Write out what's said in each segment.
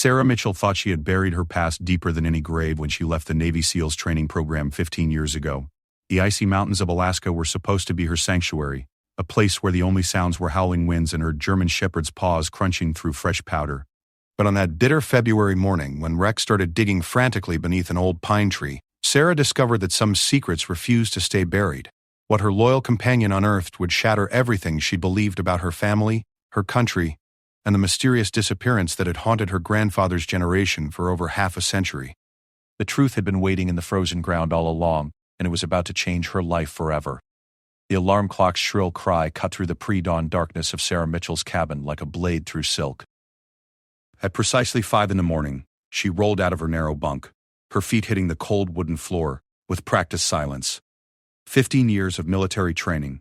Sarah Mitchell thought she had buried her past deeper than any grave when she left the Navy SEALs training program 15 years ago. The icy mountains of Alaska were supposed to be her sanctuary, a place where the only sounds were howling winds and her German shepherd's paws crunching through fresh powder. But on that bitter February morning, when Rex started digging frantically beneath an old pine tree, Sarah discovered that some secrets refused to stay buried. What her loyal companion unearthed would shatter everything she believed about her family, her country, and the mysterious disappearance that had haunted her grandfather's generation for over half a century. The truth had been waiting in the frozen ground all along, and it was about to change her life forever. The alarm clock's shrill cry cut through the pre-dawn darkness of Sarah Mitchell's cabin like a blade through silk. At precisely 5 a.m, she rolled out of her narrow bunk, her feet hitting the cold wooden floor with practiced silence. 15 years of military training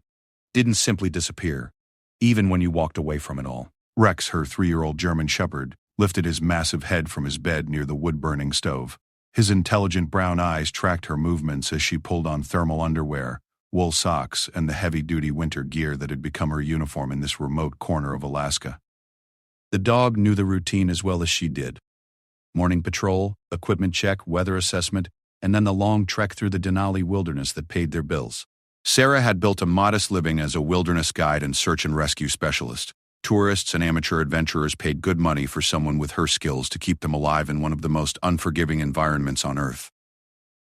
didn't simply disappear, even when you walked away from it all. Rex, her 3-year-old German shepherd, lifted his massive head from his bed near the wood-burning stove. His intelligent brown eyes tracked her movements as she pulled on thermal underwear, wool socks, and the heavy-duty winter gear that had become her uniform in this remote corner of Alaska. The dog knew the routine as well as she did. Morning patrol, equipment check, weather assessment, and then the long trek through the Denali wilderness that paid their bills. Sarah had built a modest living as a wilderness guide and search and rescue specialist. Tourists and amateur adventurers paid good money for someone with her skills to keep them alive in one of the most unforgiving environments on Earth.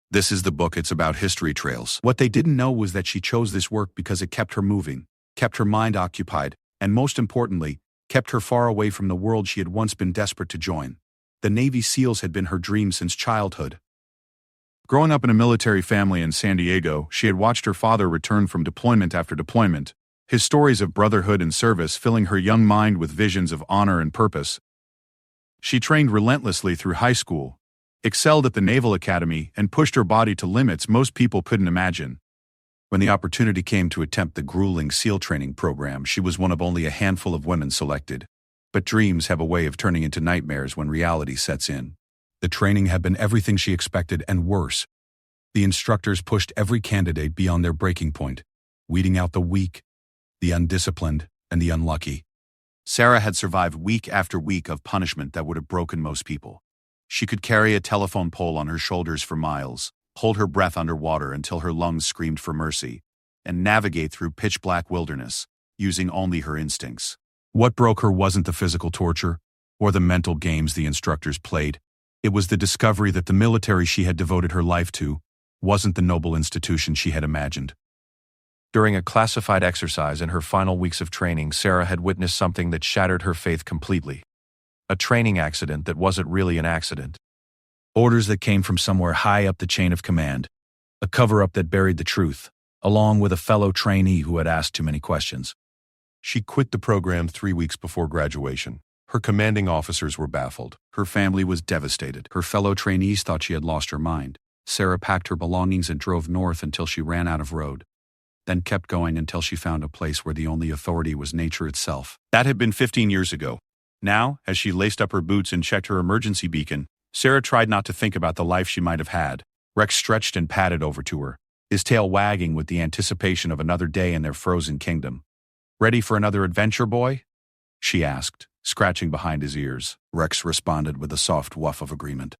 This is the book. It's about history trails. What they didn't know was that she chose this work because it kept her moving, kept her mind occupied, and most importantly, kept her far away from the world she had once been desperate to join. The Navy SEALs had been her dream since childhood. Growing up in a military family in San Diego, she had watched her father return from deployment after deployment, his stories of brotherhood and service filling her young mind with visions of honor and purpose. She trained relentlessly through high school, excelled at the Naval Academy, and pushed her body to limits most people couldn't imagine. When the opportunity came to attempt the grueling SEAL training program, she was one of only a handful of women selected. But dreams have a way of turning into nightmares when reality sets in. The training had been everything she expected and worse. The instructors pushed every candidate beyond their breaking point, weeding out the weak, the undisciplined, and the unlucky. Sarah had survived week after week of punishment that would have broken most people. She could carry a telephone pole on her shoulders for miles, hold her breath underwater until her lungs screamed for mercy, and navigate through pitch-black wilderness, using only her instincts. What broke her wasn't the physical torture, or the mental games the instructors played. It was the discovery that the military she had devoted her life to wasn't the noble institution she had imagined. During a classified exercise in her final weeks of training, Sarah had witnessed something that shattered her faith completely. A training accident that wasn't really an accident. Orders that came from somewhere high up the chain of command. A cover-up that buried the truth, along with a fellow trainee who had asked too many questions. She quit the program 3 weeks before graduation. Her commanding officers were baffled. Her family was devastated. Her fellow trainees thought she had lost her mind. Sarah packed her belongings and drove north until she ran out of road. Then kept going until she found a place where the only authority was nature itself. That had been 15 years ago. Now, as she laced up her boots and checked her emergency beacon, Sarah tried not to think about the life she might have had. Rex stretched and padded over to her, his tail wagging with the anticipation of another day in their frozen kingdom. "Ready for another adventure, boy?" she asked, scratching behind his ears. Rex responded with a soft woof of agreement.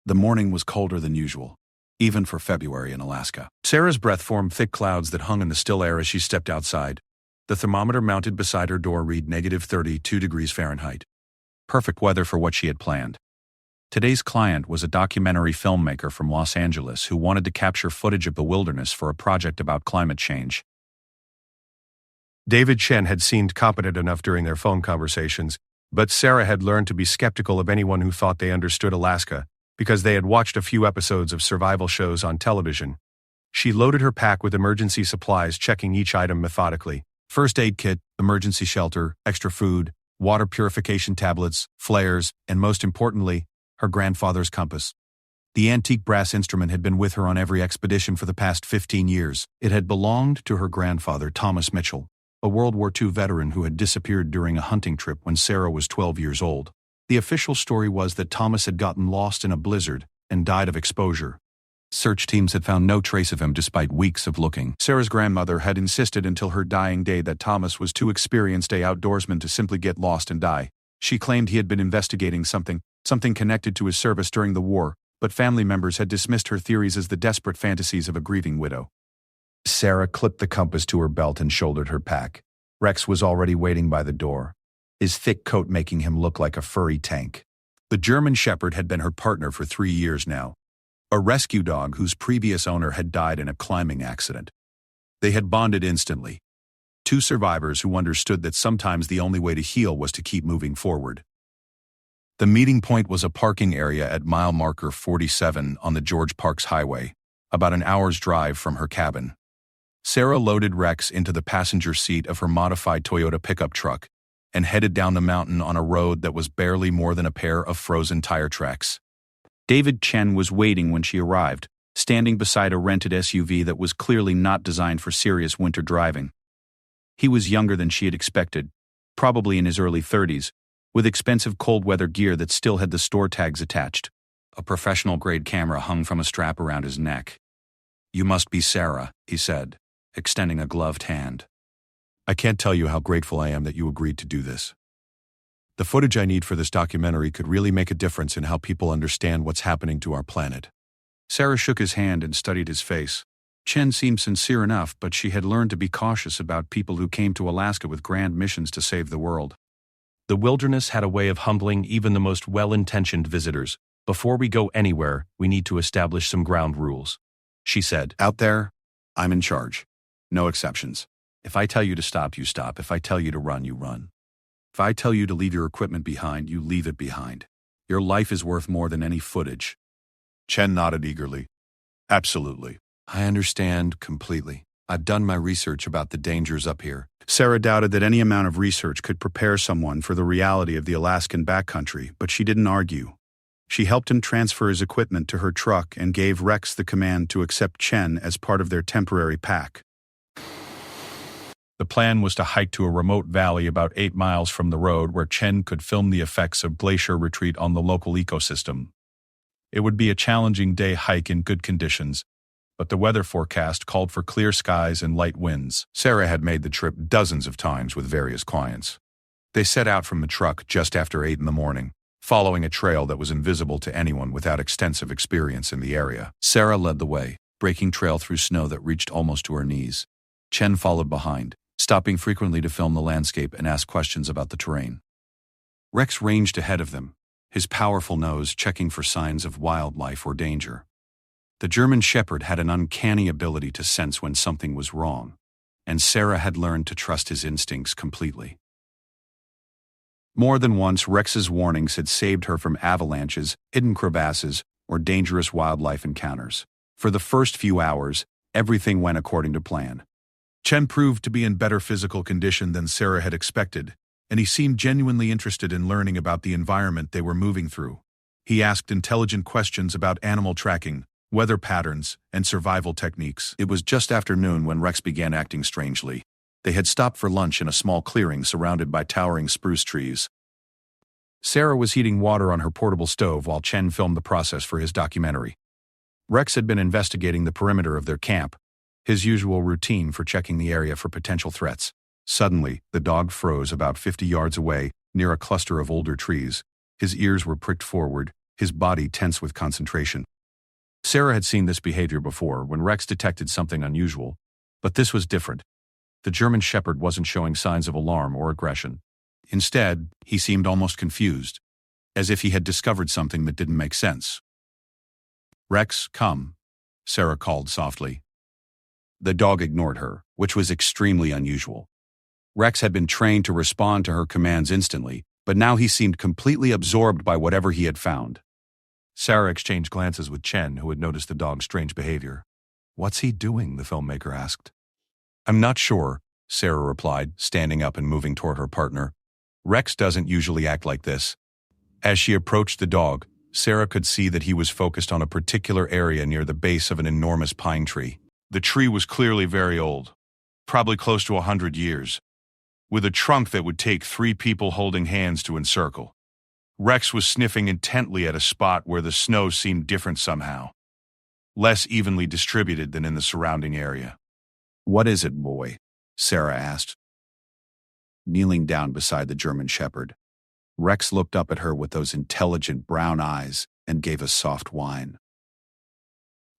The morning was colder than usual, even for February in Alaska. Sarah's breath formed thick clouds that hung in the still air as she stepped outside. The thermometer mounted beside her door read -32 degrees Fahrenheit. Perfect weather for what she had planned. Today's client was a documentary filmmaker from Los Angeles who wanted to capture footage of the wilderness for a project about climate change. David Chen had seemed competent enough during their phone conversations, but Sarah had learned to be skeptical of anyone who thought they understood Alaska because they had watched a few episodes of survival shows on television. She loaded her pack with emergency supplies, checking each item methodically. First aid kit, emergency shelter, extra food, water purification tablets, flares, and most importantly, her grandfather's compass. The antique brass instrument had been with her on every expedition for the past 15 years. It had belonged to her grandfather, Thomas Mitchell, a World War II veteran who had disappeared during a hunting trip when Sarah was 12 years old. The official story was that Thomas had gotten lost in a blizzard and died of exposure. Search teams had found no trace of him despite weeks of looking. Sarah's grandmother had insisted until her dying day that Thomas was too experienced an outdoorsman to simply get lost and die. She claimed he had been investigating something something connected to his service during the war, but family members had dismissed her theories as the desperate fantasies of a grieving widow. Sarah clipped the compass to her belt and shouldered her pack. Rex was already waiting by the door, his thick coat making him look like a furry tank. The German Shepherd had been her partner for 3 years now, a rescue dog whose previous owner had died in a climbing accident. They had bonded instantly, two survivors who understood that sometimes the only way to heal was to keep moving forward. The meeting point was a parking area at mile marker 47 on the George Parks Highway, about an hour's drive from her cabin. Sarah loaded Rex into the passenger seat of her modified Toyota pickup truck and headed down the mountain on a road that was barely more than a pair of frozen tire tracks. David Chen was waiting when she arrived, standing beside a rented SUV that was clearly not designed for serious winter driving. He was younger than she had expected, probably in his early 30s, with expensive cold-weather gear that still had the store tags attached. A professional-grade camera hung from a strap around his neck. "You must be Sarah," he said, extending a gloved hand. "I can't tell you how grateful I am that you agreed to do this. The footage I need for this documentary could really make a difference in how people understand what's happening to our planet." Sarah shook his hand and studied his face. Chen seemed sincere enough, but she had learned to be cautious about people who came to Alaska with grand missions to save the world. The wilderness had a way of humbling even the most well-intentioned visitors. "Before we go anywhere, we need to establish some ground rules," she said. "Out there, I'm in charge. No exceptions. If I tell you to stop, you stop. If I tell you to run, you run. If I tell you to leave your equipment behind, you leave it behind. Your life is worth more than any footage." Chen nodded eagerly. "Absolutely. I understand completely. I've done my research about the dangers up here." Sarah doubted that any amount of research could prepare someone for the reality of the Alaskan backcountry, but she didn't argue. She helped him transfer his equipment to her truck and gave Rex the command to accept Chen as part of their temporary pack. The plan was to hike to a remote valley about 8 miles from the road where Chen could film the effects of glacier retreat on the local ecosystem. It would be a challenging day hike in good conditions, but the weather forecast called for clear skies and light winds. Sarah had made the trip dozens of times with various clients. They set out from the truck just after 8 in the morning, following a trail that was invisible to anyone without extensive experience in the area. Sarah led the way, breaking trail through snow that reached almost to her knees. Chen followed behind, stopping frequently to film the landscape and ask questions about the terrain. Rex ranged ahead of them, his powerful nose checking for signs of wildlife or danger. The German Shepherd had an uncanny ability to sense when something was wrong, and Sarah had learned to trust his instincts completely. More than once, Rex's warnings had saved her from avalanches, hidden crevasses, or dangerous wildlife encounters. For the first few hours, everything went according to plan. Chen proved to be in better physical condition than Sarah had expected, and he seemed genuinely interested in learning about the environment they were moving through. He asked intelligent questions about animal tracking, weather patterns, and survival techniques. It was just after noon when Rex began acting strangely. They had stopped for lunch in a small clearing surrounded by towering spruce trees. Sarah was heating water on her portable stove while Chen filmed the process for his documentary. Rex had been investigating the perimeter of their camp, his usual routine for checking the area for potential threats. Suddenly, the dog froze about 50 yards away, near a cluster of older trees. His ears were pricked forward, his body tense with concentration. Sarah had seen this behavior before when Rex detected something unusual, but this was different. The German Shepherd wasn't showing signs of alarm or aggression. Instead, he seemed almost confused, as if he had discovered something that didn't make sense. "Rex, come," Sarah called softly. The dog ignored her, which was extremely unusual. Rex had been trained to respond to her commands instantly, but now he seemed completely absorbed by whatever he had found. Sarah exchanged glances with Chen, who had noticed the dog's strange behavior. "What's he doing?" the filmmaker asked. "I'm not sure," Sarah replied, standing up and moving toward her partner. "Rex doesn't usually act like this." As she approached the dog, Sarah could see that he was focused on a particular area near the base of an enormous pine tree. The tree was clearly very old, probably close to 100 years, with a trunk that would take 3 people holding hands to encircle. Rex was sniffing intently at a spot where the snow seemed different somehow, less evenly distributed than in the surrounding area. "What is it, boy?" Sarah asked, kneeling down beside the German Shepherd. Rex looked up at her with those intelligent brown eyes and gave a soft whine.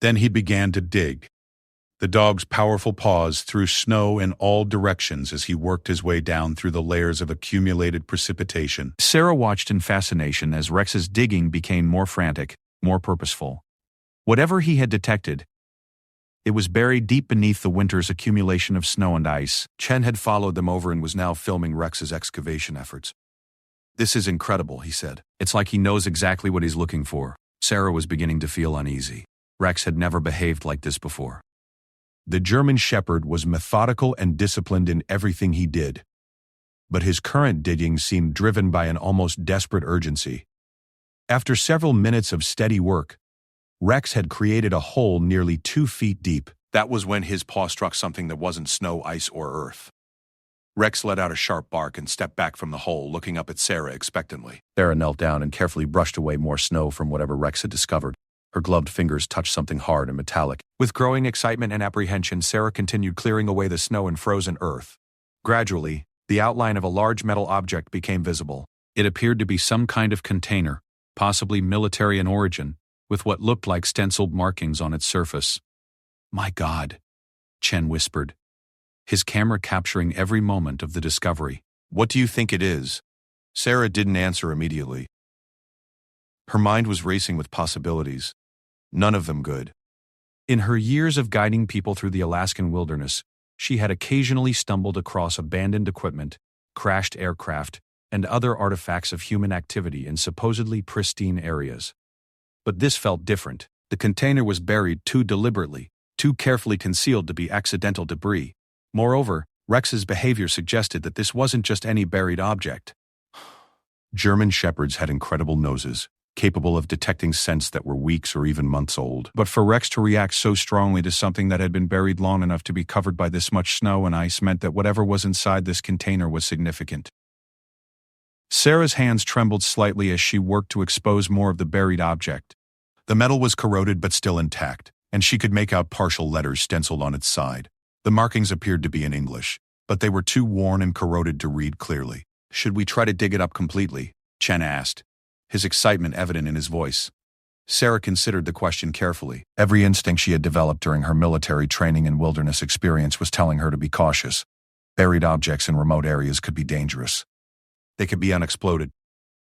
Then he began to dig. The dog's powerful paws threw snow in all directions as he worked his way down through the layers of accumulated precipitation. Sarah watched in fascination as Rex's digging became more frantic, more purposeful. Whatever he had detected, it was buried deep beneath the winter's accumulation of snow and ice. Chen had followed them over and was now filming Rex's excavation efforts. "This is incredible," he said. "It's like he knows exactly what he's looking for." Sarah was beginning to feel uneasy. Rex had never behaved like this before. The German Shepherd was methodical and disciplined in everything he did. But his current digging seemed driven by an almost desperate urgency. After several minutes of steady work, Rex had created a hole nearly 2 feet deep. That was when his paw struck something that wasn't snow, ice, or earth. Rex let out a sharp bark and stepped back from the hole, looking up at Sarah expectantly. Sarah knelt down and carefully brushed away more snow from whatever Rex had discovered. Her gloved fingers touched something hard and metallic. With growing excitement and apprehension, Sarah continued clearing away the snow and frozen earth. Gradually, the outline of a large metal object became visible. It appeared to be some kind of container, possibly military in origin, with what looked like stenciled markings on its surface. "My God," Chen whispered, his camera capturing every moment of the discovery. "What do you think it is?" Sarah didn't answer immediately. Her mind was racing with possibilities. None of them good. In her years of guiding people through the Alaskan wilderness, she had occasionally stumbled across abandoned equipment, crashed aircraft, and other artifacts of human activity in supposedly pristine areas. But this felt different. The container was buried too deliberately, too carefully concealed to be accidental debris. Moreover, Rex's behavior suggested that this wasn't just any buried object. German Shepherds had incredible noses, capable of detecting scents that were weeks or even months old. But for Rex to react so strongly to something that had been buried long enough to be covered by this much snow and ice meant that whatever was inside this container was significant. Sarah's hands trembled slightly as she worked to expose more of the buried object. The metal was corroded but still intact, and she could make out partial letters stenciled on its side. The markings appeared to be in English, but they were too worn and corroded to read clearly. "Should we try to dig it up completely?" Chen asked, his excitement evident in his voice. Sarah considered the question carefully. Every instinct she had developed during her military training and wilderness experience was telling her to be cautious. Buried objects in remote areas could be dangerous. They could be unexploded,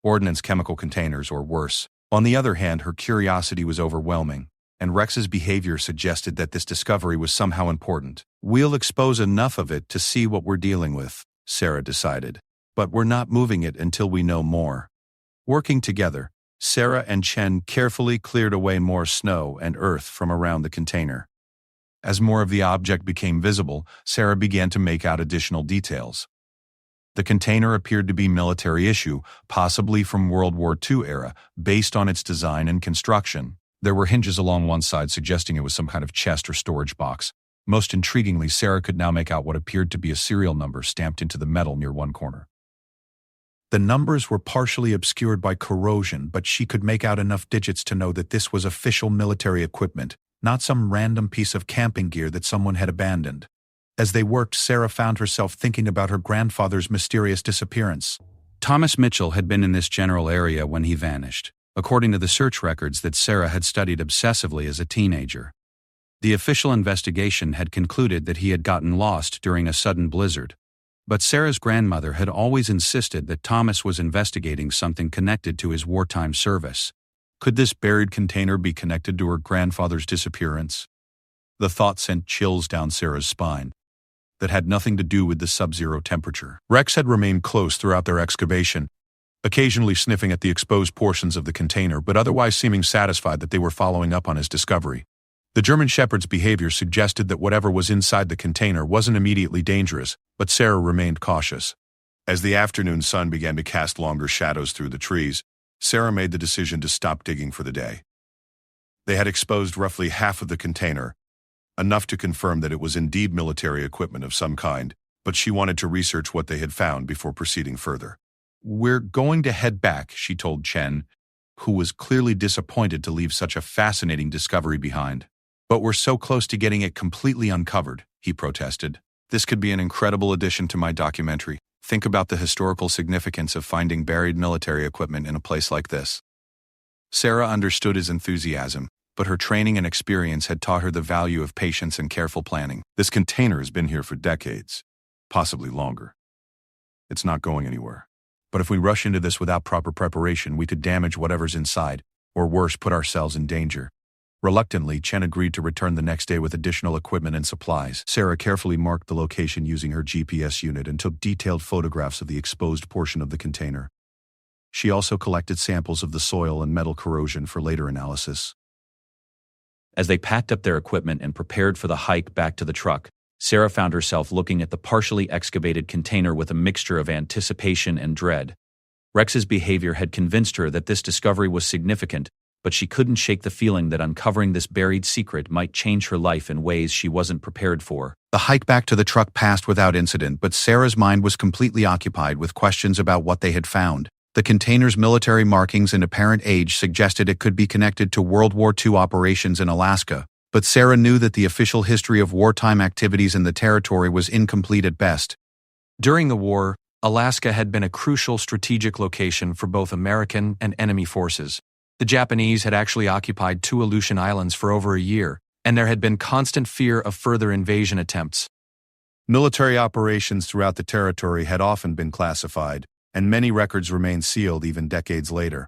ordnance chemical containers, or worse. On the other hand, her curiosity was overwhelming, and Rex's behavior suggested that this discovery was somehow important. "We'll expose enough of it to see what we're dealing with," Sarah decided. "But we're not moving it until we know more." Working together, Sarah and Chen carefully cleared away more snow and earth from around the container. As more of the object became visible, Sarah began to make out additional details. The container appeared to be military issue, possibly from World War II era, based on its design and construction. There were hinges along one side suggesting it was some kind of chest or storage box. Most intriguingly, Sarah could now make out what appeared to be a serial number stamped into the metal near one corner. The numbers were partially obscured by corrosion, but she could make out enough digits to know that this was official military equipment, not some random piece of camping gear that someone had abandoned. As they worked, Sarah found herself thinking about her grandfather's mysterious disappearance. Thomas Mitchell had been in this general area when he vanished, according to the search records that Sarah had studied obsessively as a teenager. The official investigation had concluded that he had gotten lost during a sudden blizzard. But Sarah's grandmother had always insisted that Thomas was investigating something connected to his wartime service. Could this buried container be connected to her grandfather's disappearance? The thought sent chills down Sarah's spine. That had nothing to do with the sub-zero temperature. Rex had remained close throughout their excavation, occasionally sniffing at the exposed portions of the container, but otherwise seeming satisfied that they were following up on his discovery. The German Shepherd's behavior suggested that whatever was inside the container wasn't immediately dangerous, but Sarah remained cautious. As the afternoon sun began to cast longer shadows through the trees, Sarah made the decision to stop digging for the day. They had exposed roughly half of the container, enough to confirm that it was indeed military equipment of some kind, but she wanted to research what they had found before proceeding further. "We're going to head back," she told Chen, who was clearly disappointed to leave such a fascinating discovery behind. "But we're so close to getting it completely uncovered," he protested. "This could be an incredible addition to my documentary." Think about the historical significance of finding buried military equipment in a place like this. Sarah understood his enthusiasm, but her training and experience had taught her the value of patience and careful planning. This container has been here for decades, possibly longer. It's not going anywhere. But if we rush into this without proper preparation, we could damage whatever's inside, or worse, put ourselves in danger. Reluctantly, Chen agreed to return the next day with additional equipment and supplies. Sarah carefully marked the location using her GPS unit and took detailed photographs of the exposed portion of the container. She also collected samples of the soil and metal corrosion for later analysis. As they packed up their equipment and prepared for the hike back to the truck, Sarah found herself looking at the partially excavated container with a mixture of anticipation and dread. Rex's behavior had convinced her that this discovery was significant, but she couldn't shake the feeling that uncovering this buried secret might change her life in ways she wasn't prepared for. The hike back to the truck passed without incident, but Sarah's mind was completely occupied with questions about what they had found. The container's military markings and apparent age suggested it could be connected to World War II operations in Alaska, but Sarah knew that the official history of wartime activities in the territory was incomplete at best. During the war, Alaska had been a crucial strategic location for both American and enemy forces. The Japanese had actually occupied two Aleutian Islands for over a year, and there had been constant fear of further invasion attempts. Military operations throughout the territory had often been classified, and many records remained sealed even decades later.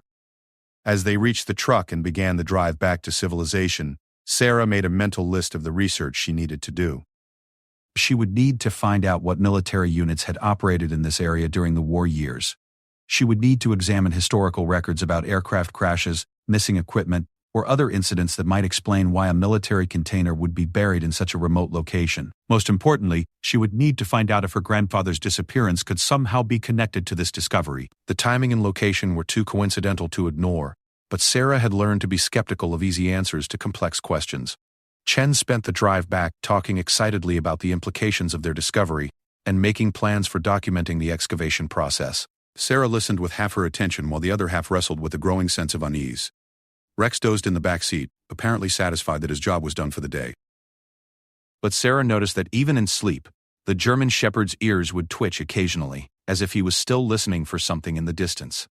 As they reached the truck and began the drive back to civilization, Sarah made a mental list of the research she needed to do. She would need to find out what military units had operated in this area during the war years. She would need to examine historical records about aircraft crashes, missing equipment, or other incidents that might explain why a military container would be buried in such a remote location. Most importantly, she would need to find out if her grandfather's disappearance could somehow be connected to this discovery. The timing and location were too coincidental to ignore, but Sarah had learned to be skeptical of easy answers to complex questions. Chen spent the drive back talking excitedly about the implications of their discovery and making plans for documenting the excavation process. Sarah listened with half her attention while the other half wrestled with a growing sense of unease. Rex dozed in the back seat, apparently satisfied that his job was done for the day. But Sarah noticed that even in sleep, the German shepherd's ears would twitch occasionally, as if he was still listening for something in the distance.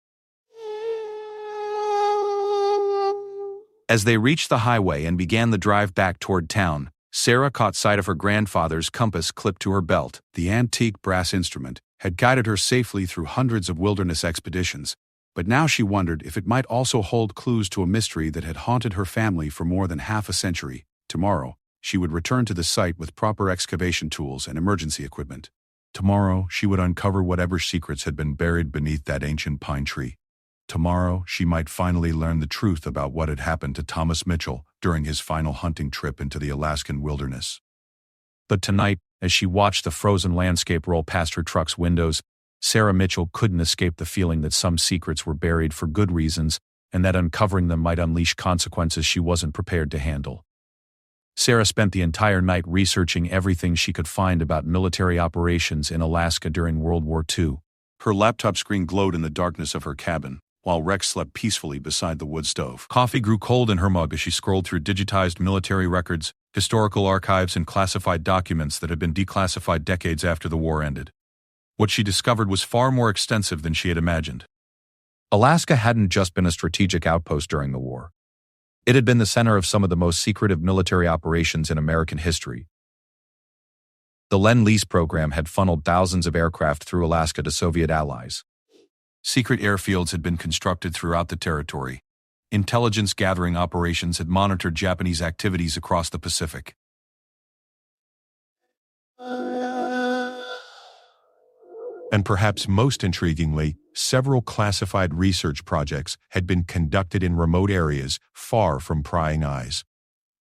As they reached the highway and began the drive back toward town, Sarah caught sight of her grandfather's compass clipped to her belt. The antique brass instrument had guided her safely through hundreds of wilderness expeditions, but now she wondered if it might also hold clues to a mystery that had haunted her family for more than half a century. Tomorrow, she would return to the site with proper excavation tools and emergency equipment. Tomorrow, she would uncover whatever secrets had been buried beneath that ancient pine tree. Tomorrow, she might finally learn the truth about what had happened to Thomas Mitchell during his final hunting trip into the Alaskan wilderness. But tonight, as she watched the frozen landscape roll past her truck's windows, Sarah Mitchell couldn't escape the feeling that some secrets were buried for good reasons and that uncovering them might unleash consequences she wasn't prepared to handle. Sarah spent the entire night researching everything she could find about military operations in Alaska during World War II. Her laptop screen glowed in the darkness of her cabin, while Rex slept peacefully beside the wood stove. Coffee grew cold in her mug as she scrolled through digitized military records, historical archives, and classified documents that had been declassified decades after the war ended. What she discovered was far more extensive than she had imagined. Alaska hadn't just been a strategic outpost during the war. It had been the center of some of the most secretive military operations in American history. The Lend-Lease program had funneled thousands of aircraft through Alaska to Soviet allies. Secret airfields had been constructed throughout the territory. Intelligence-gathering operations had monitored Japanese activities across the Pacific. And perhaps most intriguingly, several classified research projects had been conducted in remote areas far from prying eyes.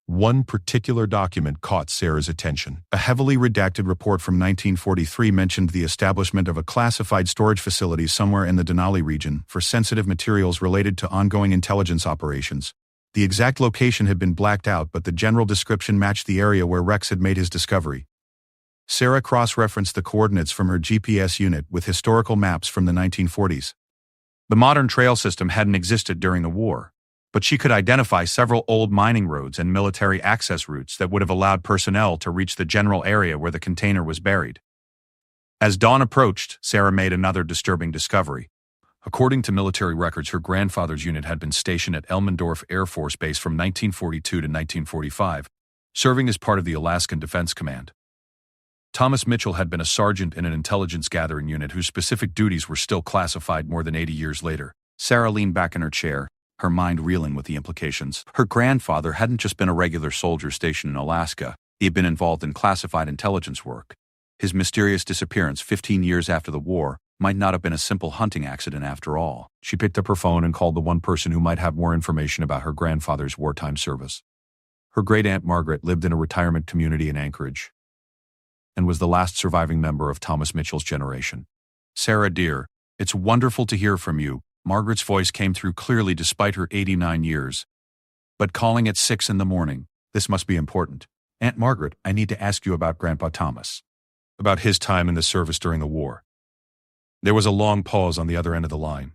One particular document caught Sarah's attention. A heavily redacted report from 1943 mentioned the establishment of a classified storage facility somewhere in the Denali region for sensitive materials related to ongoing intelligence operations. The exact location had been blacked out, but the general description matched the area where Rex had made his discovery. Sarah cross-referenced the coordinates from her GPS unit with historical maps from the 1940s. The modern trail system hadn't existed during the war, but she could identify several old mining roads and military access routes that would have allowed personnel to reach the general area where the container was buried. As dawn approached, Sarah made another disturbing discovery. According to military records, her grandfather's unit had been stationed at Elmendorf Air Force Base from 1942 to 1945, serving as part of the Alaskan Defense Command. Thomas Mitchell had been a sergeant in an intelligence gathering unit whose specific duties were still classified more than 80 years later. Sarah leaned back in her chair, her mind reeling with the implications. Her grandfather hadn't just been a regular soldier stationed in Alaska. He had been involved in classified intelligence work. His mysterious disappearance 15 years after the war might not have been a simple hunting accident after all. She picked up her phone and called the one person who might have more information about her grandfather's wartime service. Her great-aunt Margaret lived in a retirement community in Anchorage and was the last surviving member of Thomas Mitchell's generation. "Sarah, dear, it's wonderful to hear from you." Margaret's voice came through clearly despite her 89 years. "But calling at 6 in the morning, this must be important. Aunt Margaret, I need to ask you about Grandpa Thomas. About his time in the service during the war." There was a long pause on the other end of the line.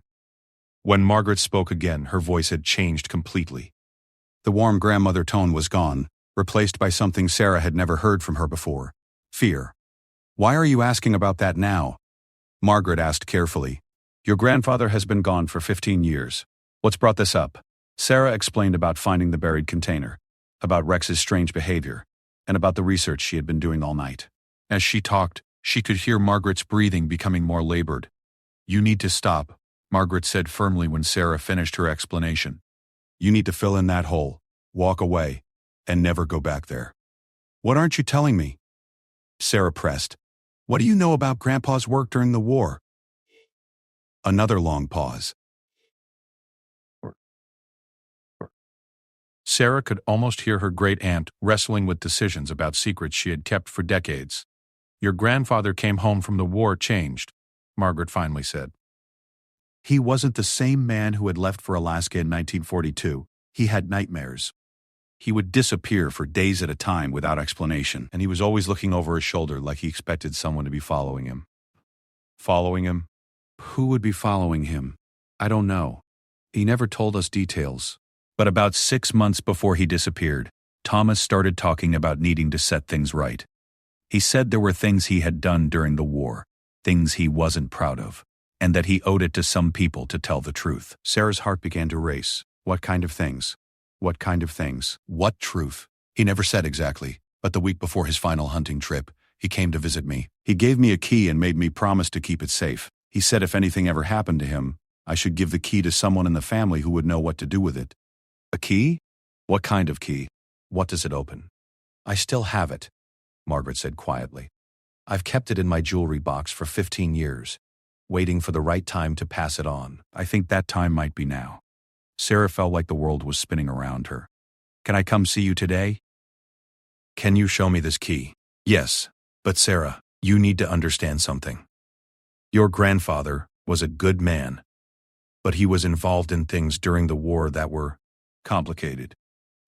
When Margaret spoke again, her voice had changed completely. The warm grandmother tone was gone, replaced by something Sarah had never heard from her before: fear. "Why are you asking about that now?" Margaret asked carefully. "Your grandfather has been gone for 15 years. What's brought this up?" Sarah explained about finding the buried container, about Rex's strange behavior, and about the research she had been doing all night. As she talked, she could hear Margaret's breathing becoming more labored. "You need to stop," Margaret said firmly when Sarah finished her explanation. "You need to fill in that hole, walk away, and never go back there." "What aren't you telling me?" Sarah pressed. "What do you know about Grandpa's work during the war?" Another long pause. Sarah could almost hear her great-aunt wrestling with decisions about secrets she had kept for decades. "Your grandfather came home from the war changed," Margaret finally said. "He wasn't the same man who had left for Alaska in 1942. He had nightmares. He would disappear for days at a time without explanation, and he was always looking over his shoulder like he expected someone to be following him." "Following him? Who would be following him?" "I don't know. He never told us details." But about 6 months before he disappeared, Thomas started talking about needing to set things right. He said there were things he had done during the war, things he wasn't proud of, and that he owed it to some people to tell the truth. Sarah's heart began to race. What kind of things? What kind of things? What truth? He never said exactly, but the week before his final hunting trip, he came to visit me. He gave me a key and made me promise to keep it safe. He said if anything ever happened to him, I should give the key to someone in the family who would know what to do with it. "A key? What kind of key? What does it open?" "I still have it," Margaret said quietly. "I've kept it in my jewelry box for 15 years, waiting for the right time to pass it on. I think that time might be now." Sarah felt like the world was spinning around her. "Can I come see you today?" "Can you show me this key?" "Yes, but Sarah, you need to understand something. Your grandfather was a good man, but he was involved in things during the war that were complicated.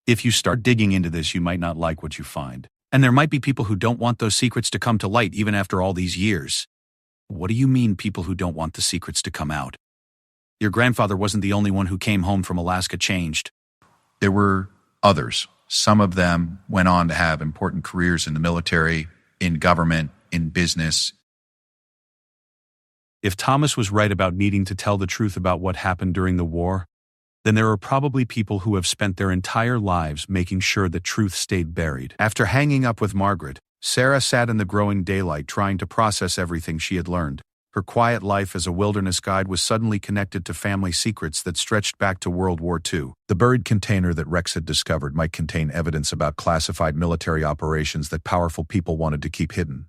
If you start digging into this, you might not like what you find. And there might be people who don't want those secrets to come to light even after all these years." "What do you mean, people who don't want the secrets to come out?" "Your grandfather wasn't the only one who came home from Alaska changed. There were others. Some of them went on to have important careers in the military, in government, in business." If Thomas was right about needing to tell the truth about what happened during the war, then there are probably people who have spent their entire lives making sure that truth stayed buried. After hanging up with Margaret, Sarah sat in the growing daylight trying to process everything she had learned. Her quiet life as a wilderness guide was suddenly connected to family secrets that stretched back to World War II. The buried container that Rex had discovered might contain evidence about classified military operations that powerful people wanted to keep hidden.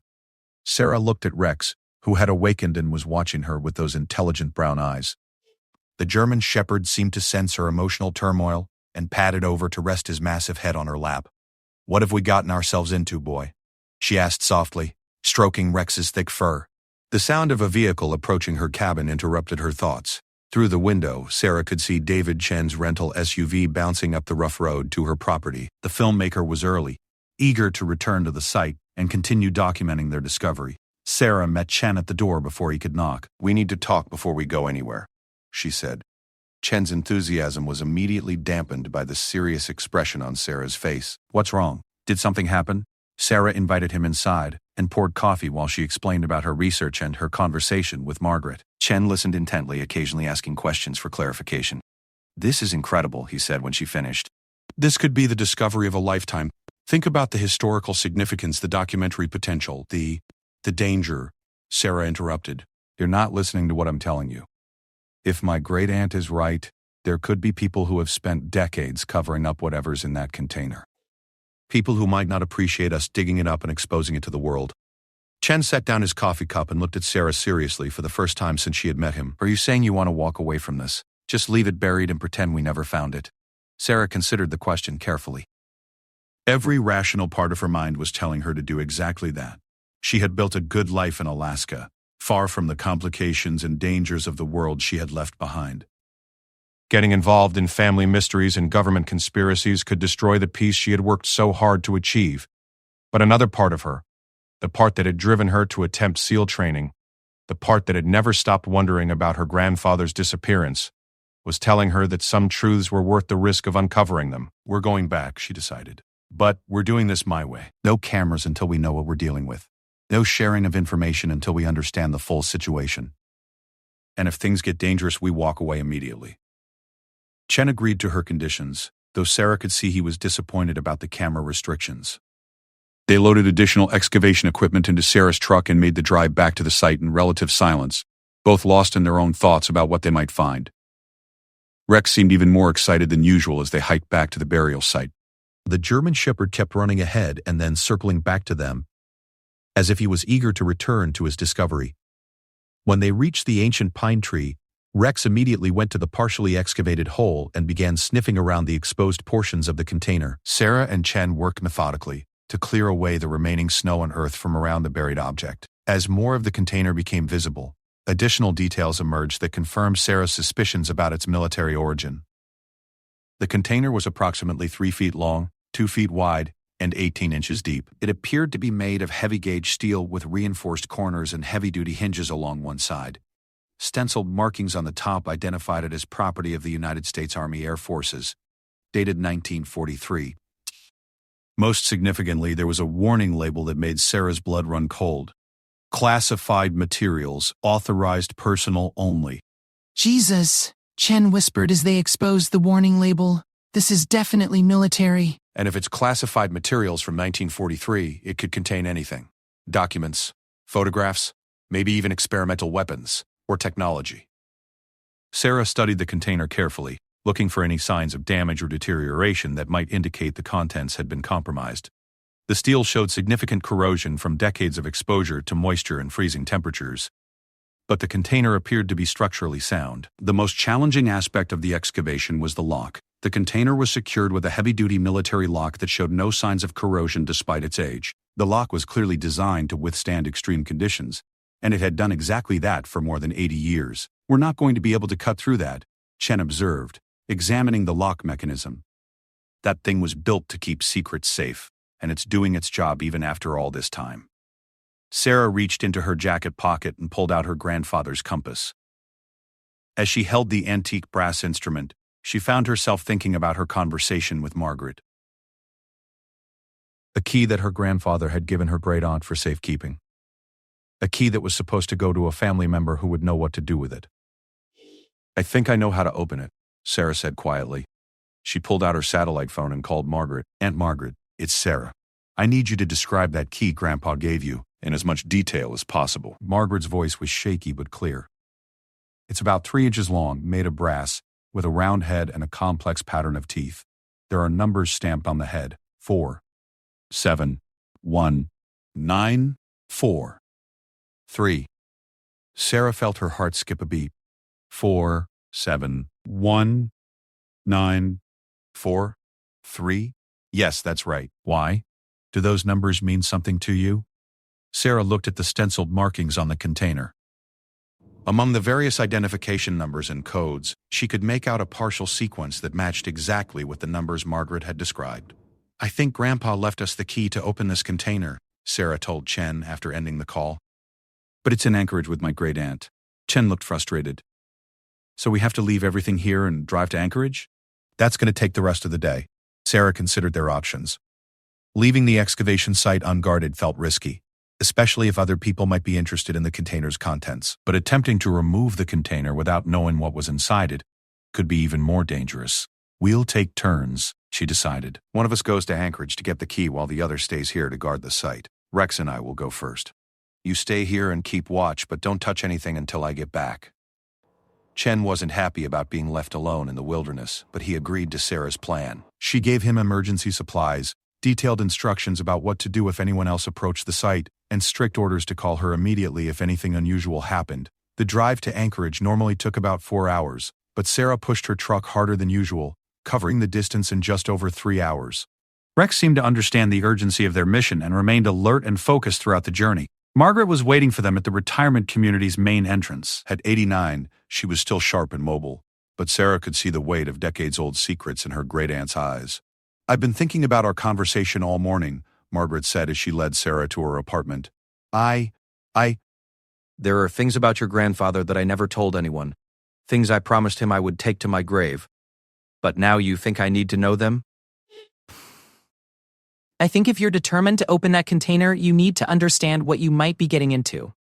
Sarah looked at Rex, who had awakened and was watching her with those intelligent brown eyes. The German shepherd seemed to sense her emotional turmoil and padded over to rest his massive head on her lap. "What have we gotten ourselves into, boy?" she asked softly, stroking Rex's thick fur. The sound of a vehicle approaching her cabin interrupted her thoughts. Through the window, Sarah could see David Chen's rental SUV bouncing up the rough road to her property. The filmmaker was early, eager to return to the site and continue documenting their discovery. Sarah met Chen at the door before he could knock. "We need to talk before we go anywhere," she said. Chen's enthusiasm was immediately dampened by the serious expression on Sarah's face. "What's wrong? Did something happen?" Sarah invited him inside, and poured coffee while she explained about her research and her conversation with Margaret. Chen listened intently, occasionally asking questions for clarification. "This is incredible," he said when she finished. "This could be the discovery of a lifetime. Think about the historical significance, the documentary potential, the danger," Sarah interrupted. "You're not listening to what I'm telling you. If my great-aunt is right, there could be people who have spent decades covering up whatever's in that container. People who might not appreciate us digging it up and exposing it to the world." Chen set down his coffee cup and looked at Sarah seriously for the first time since she had met him. "Are you saying you want to walk away from this? Just leave it buried and pretend we never found it?" Sarah considered the question carefully. Every rational part of her mind was telling her to do exactly that. She had built a good life in Alaska, far from the complications and dangers of the world she had left behind. Getting involved in family mysteries and government conspiracies could destroy the peace she had worked so hard to achieve. But another part of her, the part that had driven her to attempt SEAL training, the part that had never stopped wondering about her grandfather's disappearance, was telling her that some truths were worth the risk of uncovering them. "We're going back," she decided. "But we're doing this my way. No cameras until we know what we're dealing with. No sharing of information until we understand the full situation. And if things get dangerous, we walk away immediately." Chen agreed to her conditions, though Sarah could see he was disappointed about the camera restrictions. They loaded additional excavation equipment into Sarah's truck and made the drive back to the site in relative silence, both lost in their own thoughts about what they might find. Rex seemed even more excited than usual as they hiked back to the burial site. The German shepherd kept running ahead and then circling back to them, as if he was eager to return to his discovery. When they reached the ancient pine tree, Rex immediately went to the partially excavated hole and began sniffing around the exposed portions of the container. Sarah and Chen worked methodically to clear away the remaining snow and earth from around the buried object. As more of the container became visible, additional details emerged that confirmed Sarah's suspicions about its military origin. The container was approximately 3 feet long, 2 feet wide, and 18 inches deep. It appeared to be made of heavy-gauge steel with reinforced corners and heavy-duty hinges along one side. Stenciled markings on the top identified it as property of the United States Army Air Forces, dated 1943. Most significantly, there was a warning label that made Sarah's blood run cold. "Classified materials, authorized personnel only." "Jesus," Chen whispered as they exposed the warning label. "This is definitely military." And if it's classified materials from 1943, it could contain anything. Documents, photographs, maybe even experimental weapons or technology. Sarah studied the container carefully, looking for any signs of damage or deterioration that might indicate the contents had been compromised. The steel showed significant corrosion from decades of exposure to moisture and freezing temperatures, but the container appeared to be structurally sound. The most challenging aspect of the excavation was the lock. The container was secured with a heavy-duty military lock that showed no signs of corrosion despite its age. The lock was clearly designed to withstand extreme conditions, and it had done exactly that for more than 80 years. "We're not going to be able to cut through that," Chen observed, examining the lock mechanism. "That thing was built to keep secrets safe, and it's doing its job even after all this time." Sarah reached into her jacket pocket and pulled out her grandfather's compass. As she held the antique brass instrument, she found herself thinking about her conversation with Margaret. A key that her grandfather had given her great-aunt for safekeeping. A key that was supposed to go to a family member who would know what to do with it. "I think I know how to open it," Sarah said quietly. She pulled out her satellite phone and called Margaret. "Aunt Margaret, it's Sarah. I need you to describe that key Grandpa gave you in as much detail as possible." Margaret's voice was shaky but clear. "It's about 3 inches long, made of brass, with a round head and a complex pattern of teeth. There are numbers stamped on the head. 4, 7, 1, 9, 4, 3. Sarah felt her heart skip a beat. 4, 7, 1, 9, 4, 3. Yes, that's right. Why? Do those numbers mean something to you? Sarah looked at the stenciled markings on the container. Among the various identification numbers and codes, she could make out a partial sequence that matched exactly with the numbers Margaret had described. "I think Grandpa left us the key to open this container," Sarah told Chen after ending the call. "But it's in Anchorage with my great-aunt." Chen looked frustrated. "So we have to leave everything here and drive to Anchorage?" "That's going to take the rest of the day." Sarah considered their options. Leaving the excavation site unguarded felt risky, especially if other people might be interested in the container's contents. But attempting to remove the container without knowing what was inside it could be even more dangerous. We'll take turns, she decided. One of us goes to Anchorage to get the key while the other stays here to guard the site. Rex and I will go first. You stay here and keep watch, but don't touch anything until I get back. Chen wasn't happy about being left alone in the wilderness, but he agreed to Sarah's plan. She gave him emergency supplies, detailed instructions about what to do if anyone else approached the site, and strict orders to call her immediately if anything unusual happened. The drive to Anchorage normally took about 4 hours, but Sarah pushed her truck harder than usual, covering the distance in just over 3 hours. Rex seemed to understand the urgency of their mission and remained alert and focused throughout the journey. Margaret was waiting for them at the retirement community's main entrance. At 89, she was still sharp and mobile, but Sarah could see the weight of decades-old secrets in her great-aunt's eyes. I've been thinking about our conversation all morning, Margaret said as she led Sarah to her apartment. There are things about your grandfather that I never told anyone. Things I promised him I would take to my grave. But now you think I need to know them? I think if you're determined to open that container, you need to understand what you might be getting into.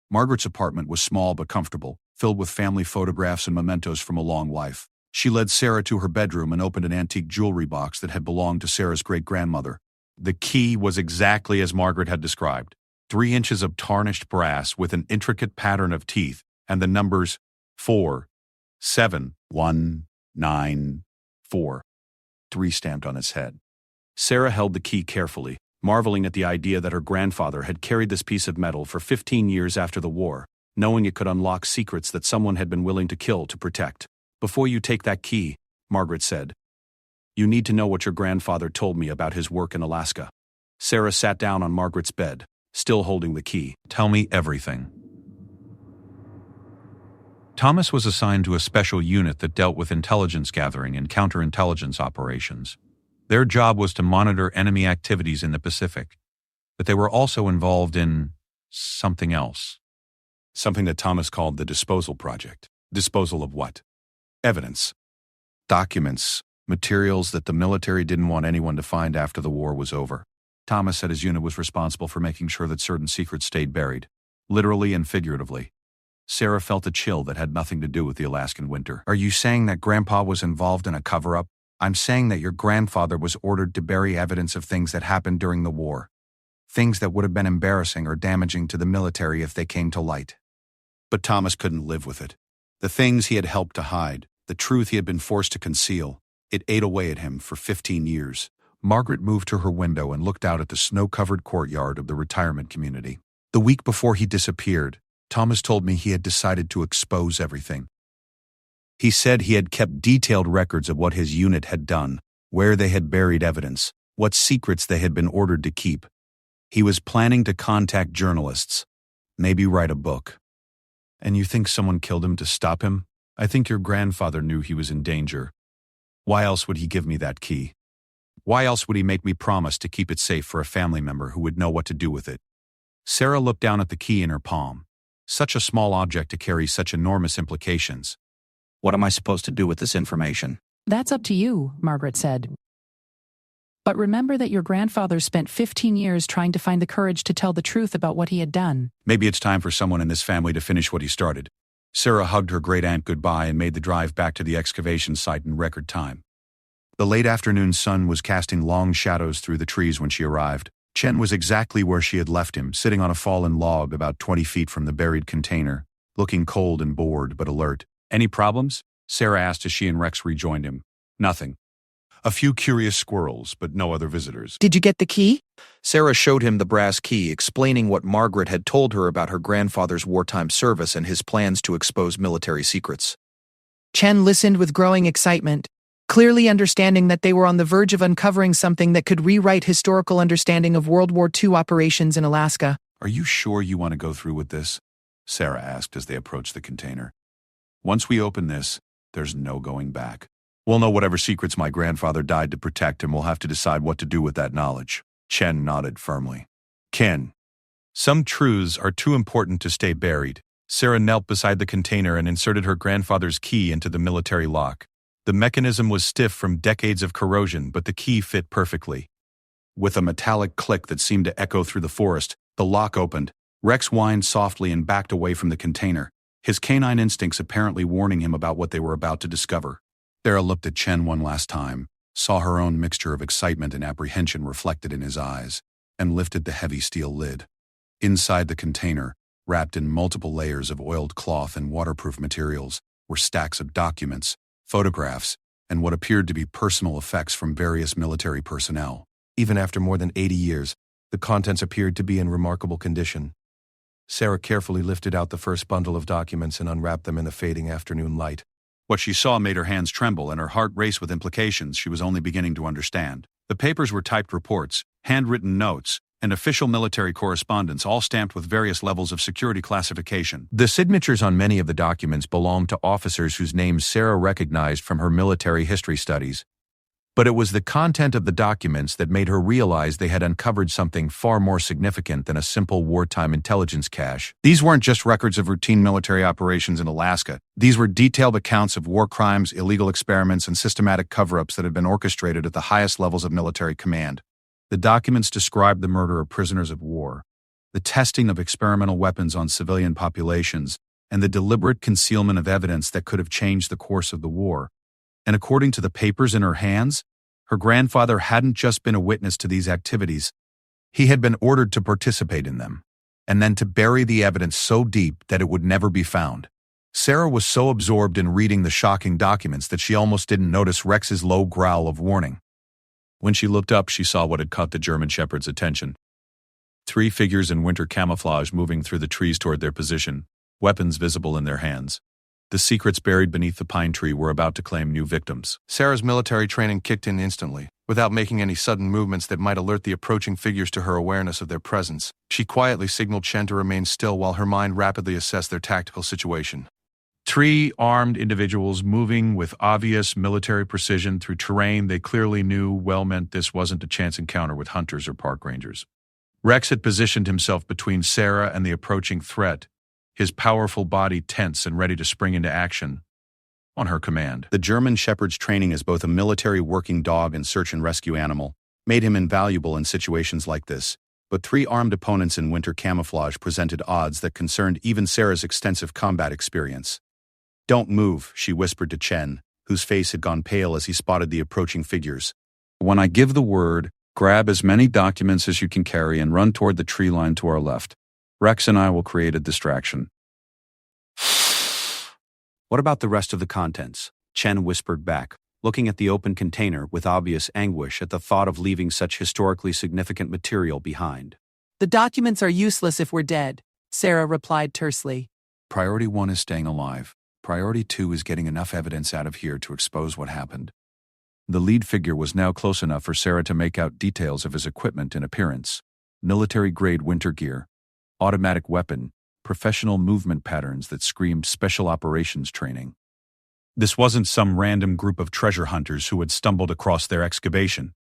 Margaret's apartment was small but comfortable, filled with family photographs and mementos from a long life. She led Sarah to her bedroom and opened an antique jewelry box that had belonged to Sarah's great-grandmother. The key was exactly as Margaret had described. 3 inches of tarnished brass with an intricate pattern of teeth and the numbers 4, 7, 1, 9, 4. 3 stamped on its head. Sarah held the key carefully, marveling at the idea that her grandfather had carried this piece of metal for 15 years after the war, knowing it could unlock secrets that someone had been willing to kill to protect. Before you take that key, Margaret said, you need to know what your grandfather told me about his work in Alaska. Sarah sat down on Margaret's bed, still holding the key. Tell me everything. Thomas was assigned to a special unit that dealt with intelligence gathering and counterintelligence operations. Their job was to monitor enemy activities in the Pacific, but they were also involved in something else. Something that Thomas called the disposal project. Disposal of what? Evidence. Documents. Materials that the military didn't want anyone to find after the war was over. Thomas said his unit was responsible for making sure that certain secrets stayed buried, literally and figuratively. Sarah felt a chill that had nothing to do with the Alaskan winter. Are you saying that Grandpa was involved in a cover-up? I'm saying that your grandfather was ordered to bury evidence of things that happened during the war. Things that would have been embarrassing or damaging to the military if they came to light. But Thomas couldn't live with it. The things he had helped to hide, the truth he had been forced to conceal, it ate away at him for 15 years. Margaret moved to her window and looked out at the snow-covered courtyard of the retirement community. The week before he disappeared, Thomas told me he had decided to expose everything. He said he had kept detailed records of what his unit had done, where they had buried evidence, what secrets they had been ordered to keep. He was planning to contact journalists, maybe write a book. And you think someone killed him to stop him? I think your grandfather knew he was in danger. Why else would he give me that key? Why else would he make me promise to keep it safe for a family member who would know what to do with it? Sarah looked down at the key in her palm. Such a small object to carry such enormous implications. What am I supposed to do with this information? That's up to you, Margaret said. But remember that your grandfather spent 15 years trying to find the courage to tell the truth about what he had done. Maybe it's time for someone in this family to finish what he started. Sarah hugged her great-aunt goodbye and made the drive back to the excavation site in record time. The late afternoon sun was casting long shadows through the trees when she arrived. Chen was exactly where she had left him, sitting on a fallen log about 20 feet from the buried container, looking cold and bored but alert. Any problems? Sarah asked as she and Rex rejoined him. Nothing. A few curious squirrels, but no other visitors. Did you get the key? Sarah showed him the brass key, explaining what Margaret had told her about her grandfather's wartime service and his plans to expose military secrets. Chen listened with growing excitement, clearly understanding that they were on the verge of uncovering something that could rewrite historical understanding of World War II operations in Alaska. Are you sure you want to go through with this? Sarah asked as they approached the container. Once we open this, there's no going back. We'll know whatever secrets my grandfather died to protect, and we'll have to decide what to do with that knowledge. Chen nodded firmly. Ken, some truths are too important to stay buried. Sarah knelt beside the container and inserted her grandfather's key into the military lock. The mechanism was stiff from decades of corrosion, but the key fit perfectly. With a metallic click that seemed to echo through the forest, The lock opened. Rex whined softly and backed away from the container, his canine instincts apparently warning him about what they were about to discover. Sarah looked at Chen one last time, saw her own mixture of excitement and apprehension reflected in his eyes, and lifted the heavy steel lid. Inside the container, wrapped in multiple layers of oiled cloth and waterproof materials, were stacks of documents, photographs, and what appeared to be personal effects from various military personnel. Even after more than 80 years, the contents appeared to be in remarkable condition. Sarah carefully lifted out the first bundle of documents and unwrapped them in the fading afternoon light. What she saw made her hands tremble and her heart race with implications she was only beginning to understand. The papers were typed reports, handwritten notes, and official military correspondence, all stamped with various levels of security classification. The signatures on many of the documents belonged to officers whose names Sarah recognized from her military history studies. But it was the content of the documents that made her realize they had uncovered something far more significant than a simple wartime intelligence cache. These weren't just records of routine military operations in Alaska. These were detailed accounts of war crimes, illegal experiments, and systematic cover-ups that had been orchestrated at the highest levels of military command. The documents described the murder of prisoners of war, the testing of experimental weapons on civilian populations, and the deliberate concealment of evidence that could have changed the course of the war. And according to the papers in her hands, her grandfather hadn't just been a witness to these activities. He had been ordered to participate in them, and then to bury the evidence so deep that it would never be found. Sarah was so absorbed in reading the shocking documents that she almost didn't notice Rex's low growl of warning. When she looked up, she saw what had caught the German shepherd's attention. 3 figures in winter camouflage moving through the trees toward their position, weapons visible in their hands. The secrets buried beneath the pine tree were about to claim new victims. Sarah's military training kicked in instantly. Without making any sudden movements that might alert the approaching figures to her awareness of their presence, she quietly signaled Chen to remain still while her mind rapidly assessed their tactical situation. 3 armed individuals moving with obvious military precision through terrain they clearly knew well meant this wasn't a chance encounter with hunters or park rangers. Rex had positioned himself between Sarah and the approaching threat, his powerful body tense and ready to spring into action on her command. The German shepherd's training as both a military working dog and search and rescue animal made him invaluable in situations like this, but 3 armed opponents in winter camouflage presented odds that concerned even Sarah's extensive combat experience. "Don't move," she whispered to Chen, whose face had gone pale as he spotted the approaching figures. "When I give the word, grab as many documents as you can carry and run toward the tree line to our left. Rex and I will create a distraction." "What about the rest of the contents?" Chen whispered back, looking at the open container with obvious anguish at the thought of leaving such historically significant material behind. The documents are useless if we're dead, Sarah replied tersely. Priority 1 is staying alive. Priority 2 is getting enough evidence out of here to expose what happened. The lead figure was now close enough for Sarah to make out details of his equipment and appearance. Military-grade winter gear, automatic weapon, professional movement patterns that screamed special operations training. This wasn't some random group of treasure hunters who had stumbled across their excavation.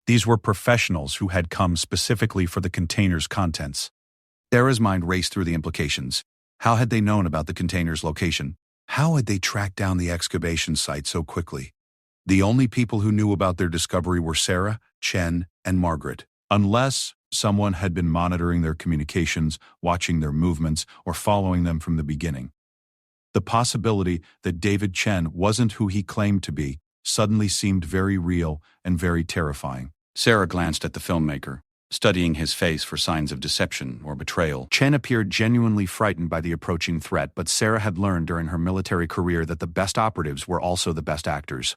These were professionals who had come specifically for the container's contents. Sarah's mind raced through the implications. How had they known about the container's location? How had they tracked down the excavation site so quickly? The only people who knew about their discovery were Sarah, Chen, and Margaret. Unless someone had been monitoring their communications, watching their movements, or following them from the beginning. The possibility that David Chen wasn't who he claimed to be suddenly seemed very real and very terrifying. Sarah glanced at the filmmaker, studying his face for signs of deception or betrayal. Chen appeared genuinely frightened by the approaching threat, but Sarah had learned during her military career that the best operatives were also the best actors.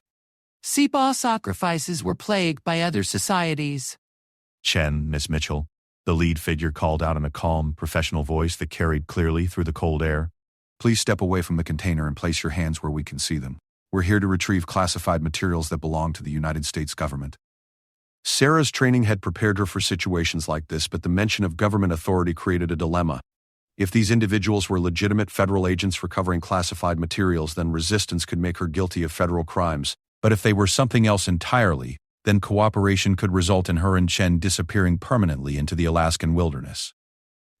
Sepal sacrifices were plagued by other societies. "Chen, Miss Mitchell," the lead figure called out in a calm, professional voice that carried clearly through the cold air. "Please step away from the container and place your hands where we can see them. We're here to retrieve classified materials that belong to the United States government." Sarah's training had prepared her for situations like this, but the mention of government authority created a dilemma. If these individuals were legitimate federal agents recovering classified materials, then resistance could make her guilty of federal crimes. But if they were something else entirely, then cooperation could result in her and Chen disappearing permanently into the Alaskan wilderness.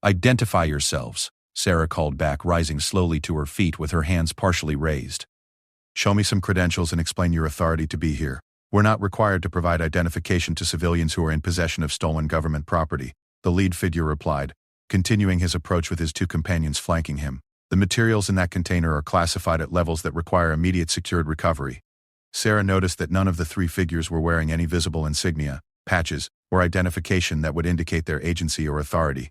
"Identify yourselves," Sarah called back, rising slowly to her feet with her hands partially raised. "Show me some credentials and explain your authority to be here. We're not required to provide identification to civilians who are in possession of stolen government property. the lead figure replied, continuing his approach with his two companions flanking him. The materials in that container are classified at levels that require immediate secured recovery. Sarah noticed that none of the three figures were wearing any visible insignia, patches, or identification that would indicate their agency or authority.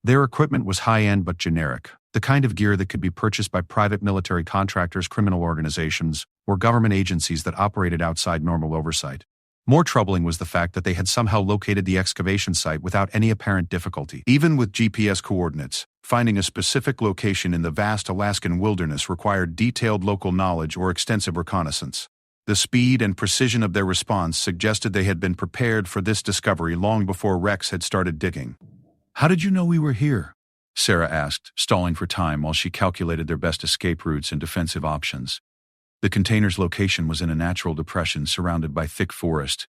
Their equipment was high-end but generic, the kind of gear that could be purchased by private military contractors, criminal organizations, or government agencies that operated outside normal oversight. More troubling was the fact that they had somehow located the excavation site without any apparent difficulty. Even with GPS coordinates, finding a specific location in the vast Alaskan wilderness required detailed local knowledge or extensive reconnaissance. The speed and precision of their response suggested they had been prepared for this discovery long before Rex had started digging. "How did you know we were here?" Sarah asked, stalling for time while she calculated their best escape routes and defensive options. The container's location was in a natural depression surrounded by thick forest,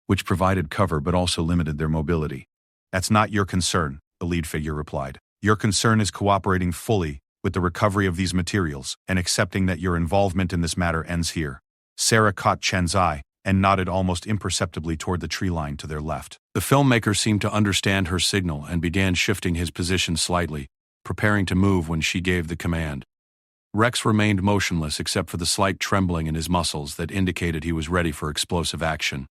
which provided cover but also limited their mobility. "That's not your concern," the lead figure replied. "Your concern is cooperating fully with the recovery of these materials and accepting that your involvement in this matter ends here." Sarah caught Chen's eye and nodded almost imperceptibly toward the tree line to their left. The filmmaker seemed to understand her signal and began shifting his position slightly, preparing to move when she gave the command. Rex remained motionless except for the slight trembling in his muscles that indicated he was ready for explosive action.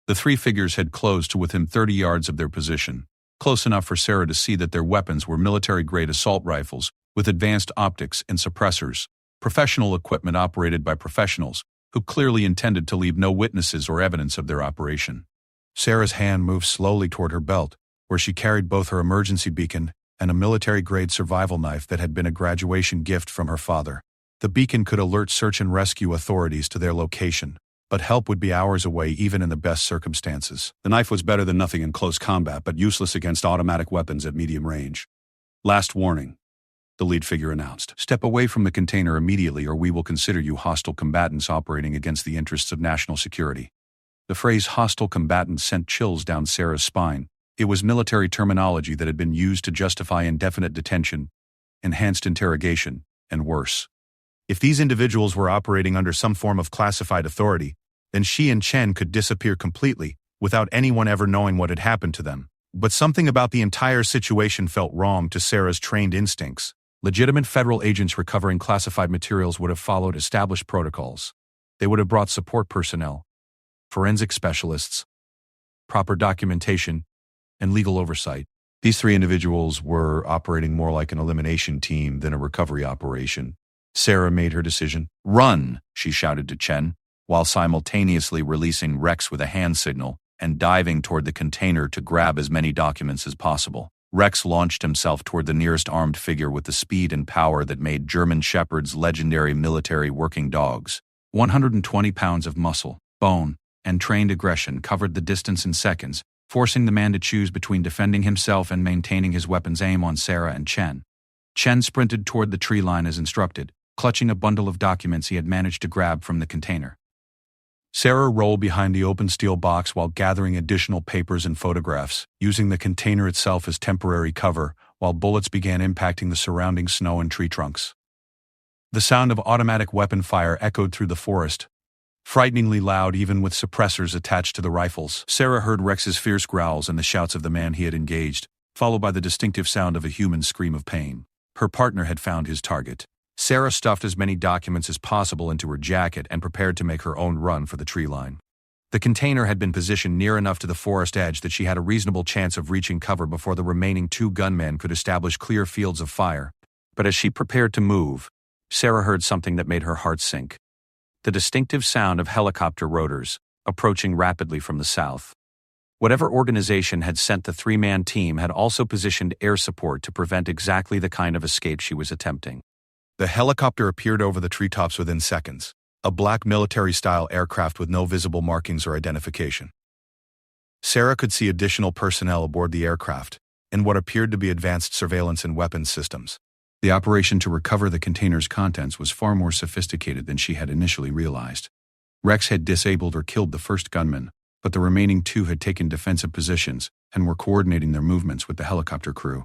The three figures had closed to within 30 yards of their position, close enough for Sarah to see that their weapons were military-grade assault rifles with advanced optics and suppressors, professional equipment operated by professionals who clearly intended to leave no witnesses or evidence of their operation. Sarah's hand moved slowly toward her belt, where she carried both her emergency beacon and a military-grade survival knife that had been a graduation gift from her father. The beacon could alert search and rescue authorities to their location, but help would be hours away even in the best circumstances. The knife was better than nothing in close combat, but useless against automatic weapons at medium range. "Last warning," the lead figure announced. "Step away from the container immediately or we will consider you hostile combatants operating against the interests of national security." The phrase hostile combatant sent chills down Sarah's spine. It was military terminology that had been used to justify indefinite detention, enhanced interrogation, and worse. If these individuals were operating under some form of classified authority, then she and Chen could disappear completely, without anyone ever knowing what had happened to them. But something about the entire situation felt wrong to Sarah's trained instincts. Legitimate federal agents recovering classified materials would have followed established protocols. They would have brought support personnel, forensic specialists, proper documentation, and legal oversight. These three individuals were operating more like an elimination team than a recovery operation. Sarah made her decision. "Run!" she shouted to Chen, while simultaneously releasing Rex with a hand signal and diving toward the container to grab as many documents as possible. Rex launched himself toward the nearest armed figure with the speed and power that made German Shepherds legendary military working dogs. 120 pounds of muscle, bone, and trained aggression covered the distance in seconds, forcing the man to choose between defending himself and maintaining his weapon's aim on Sarah and Chen. Chen sprinted toward the tree line as instructed, clutching a bundle of documents he had managed to grab from the container. Sarah rolled behind the open steel box while gathering additional papers and photographs, using the container itself as temporary cover while bullets began impacting the surrounding snow and tree trunks. The sound of automatic weapon fire echoed through the forest, frighteningly loud even with suppressors attached to the rifles. Sarah heard Rex's fierce growls and the shouts of the man he had engaged, followed by the distinctive sound of a human scream of pain. Her partner had found his target. Sarah stuffed as many documents as possible into her jacket and prepared to make her own run for the tree line. The container had been positioned near enough to the forest edge that she had a reasonable chance of reaching cover before the remaining two gunmen could establish clear fields of fire. But as she prepared to move, Sarah heard something that made her heart sink. The distinctive sound of helicopter rotors, approaching rapidly from the south. Whatever organization had sent the three-man team had also positioned air support to prevent exactly the kind of escape she was attempting. The helicopter appeared over the treetops within seconds, a black military-style aircraft with no visible markings or identification. Sarah could see additional personnel aboard the aircraft, and what appeared to be advanced surveillance and weapons systems. The operation to recover the container's contents was far more sophisticated than she had initially realized. Rex had disabled or killed the first gunman, but the remaining two had taken defensive positions and were coordinating their movements with the helicopter crew.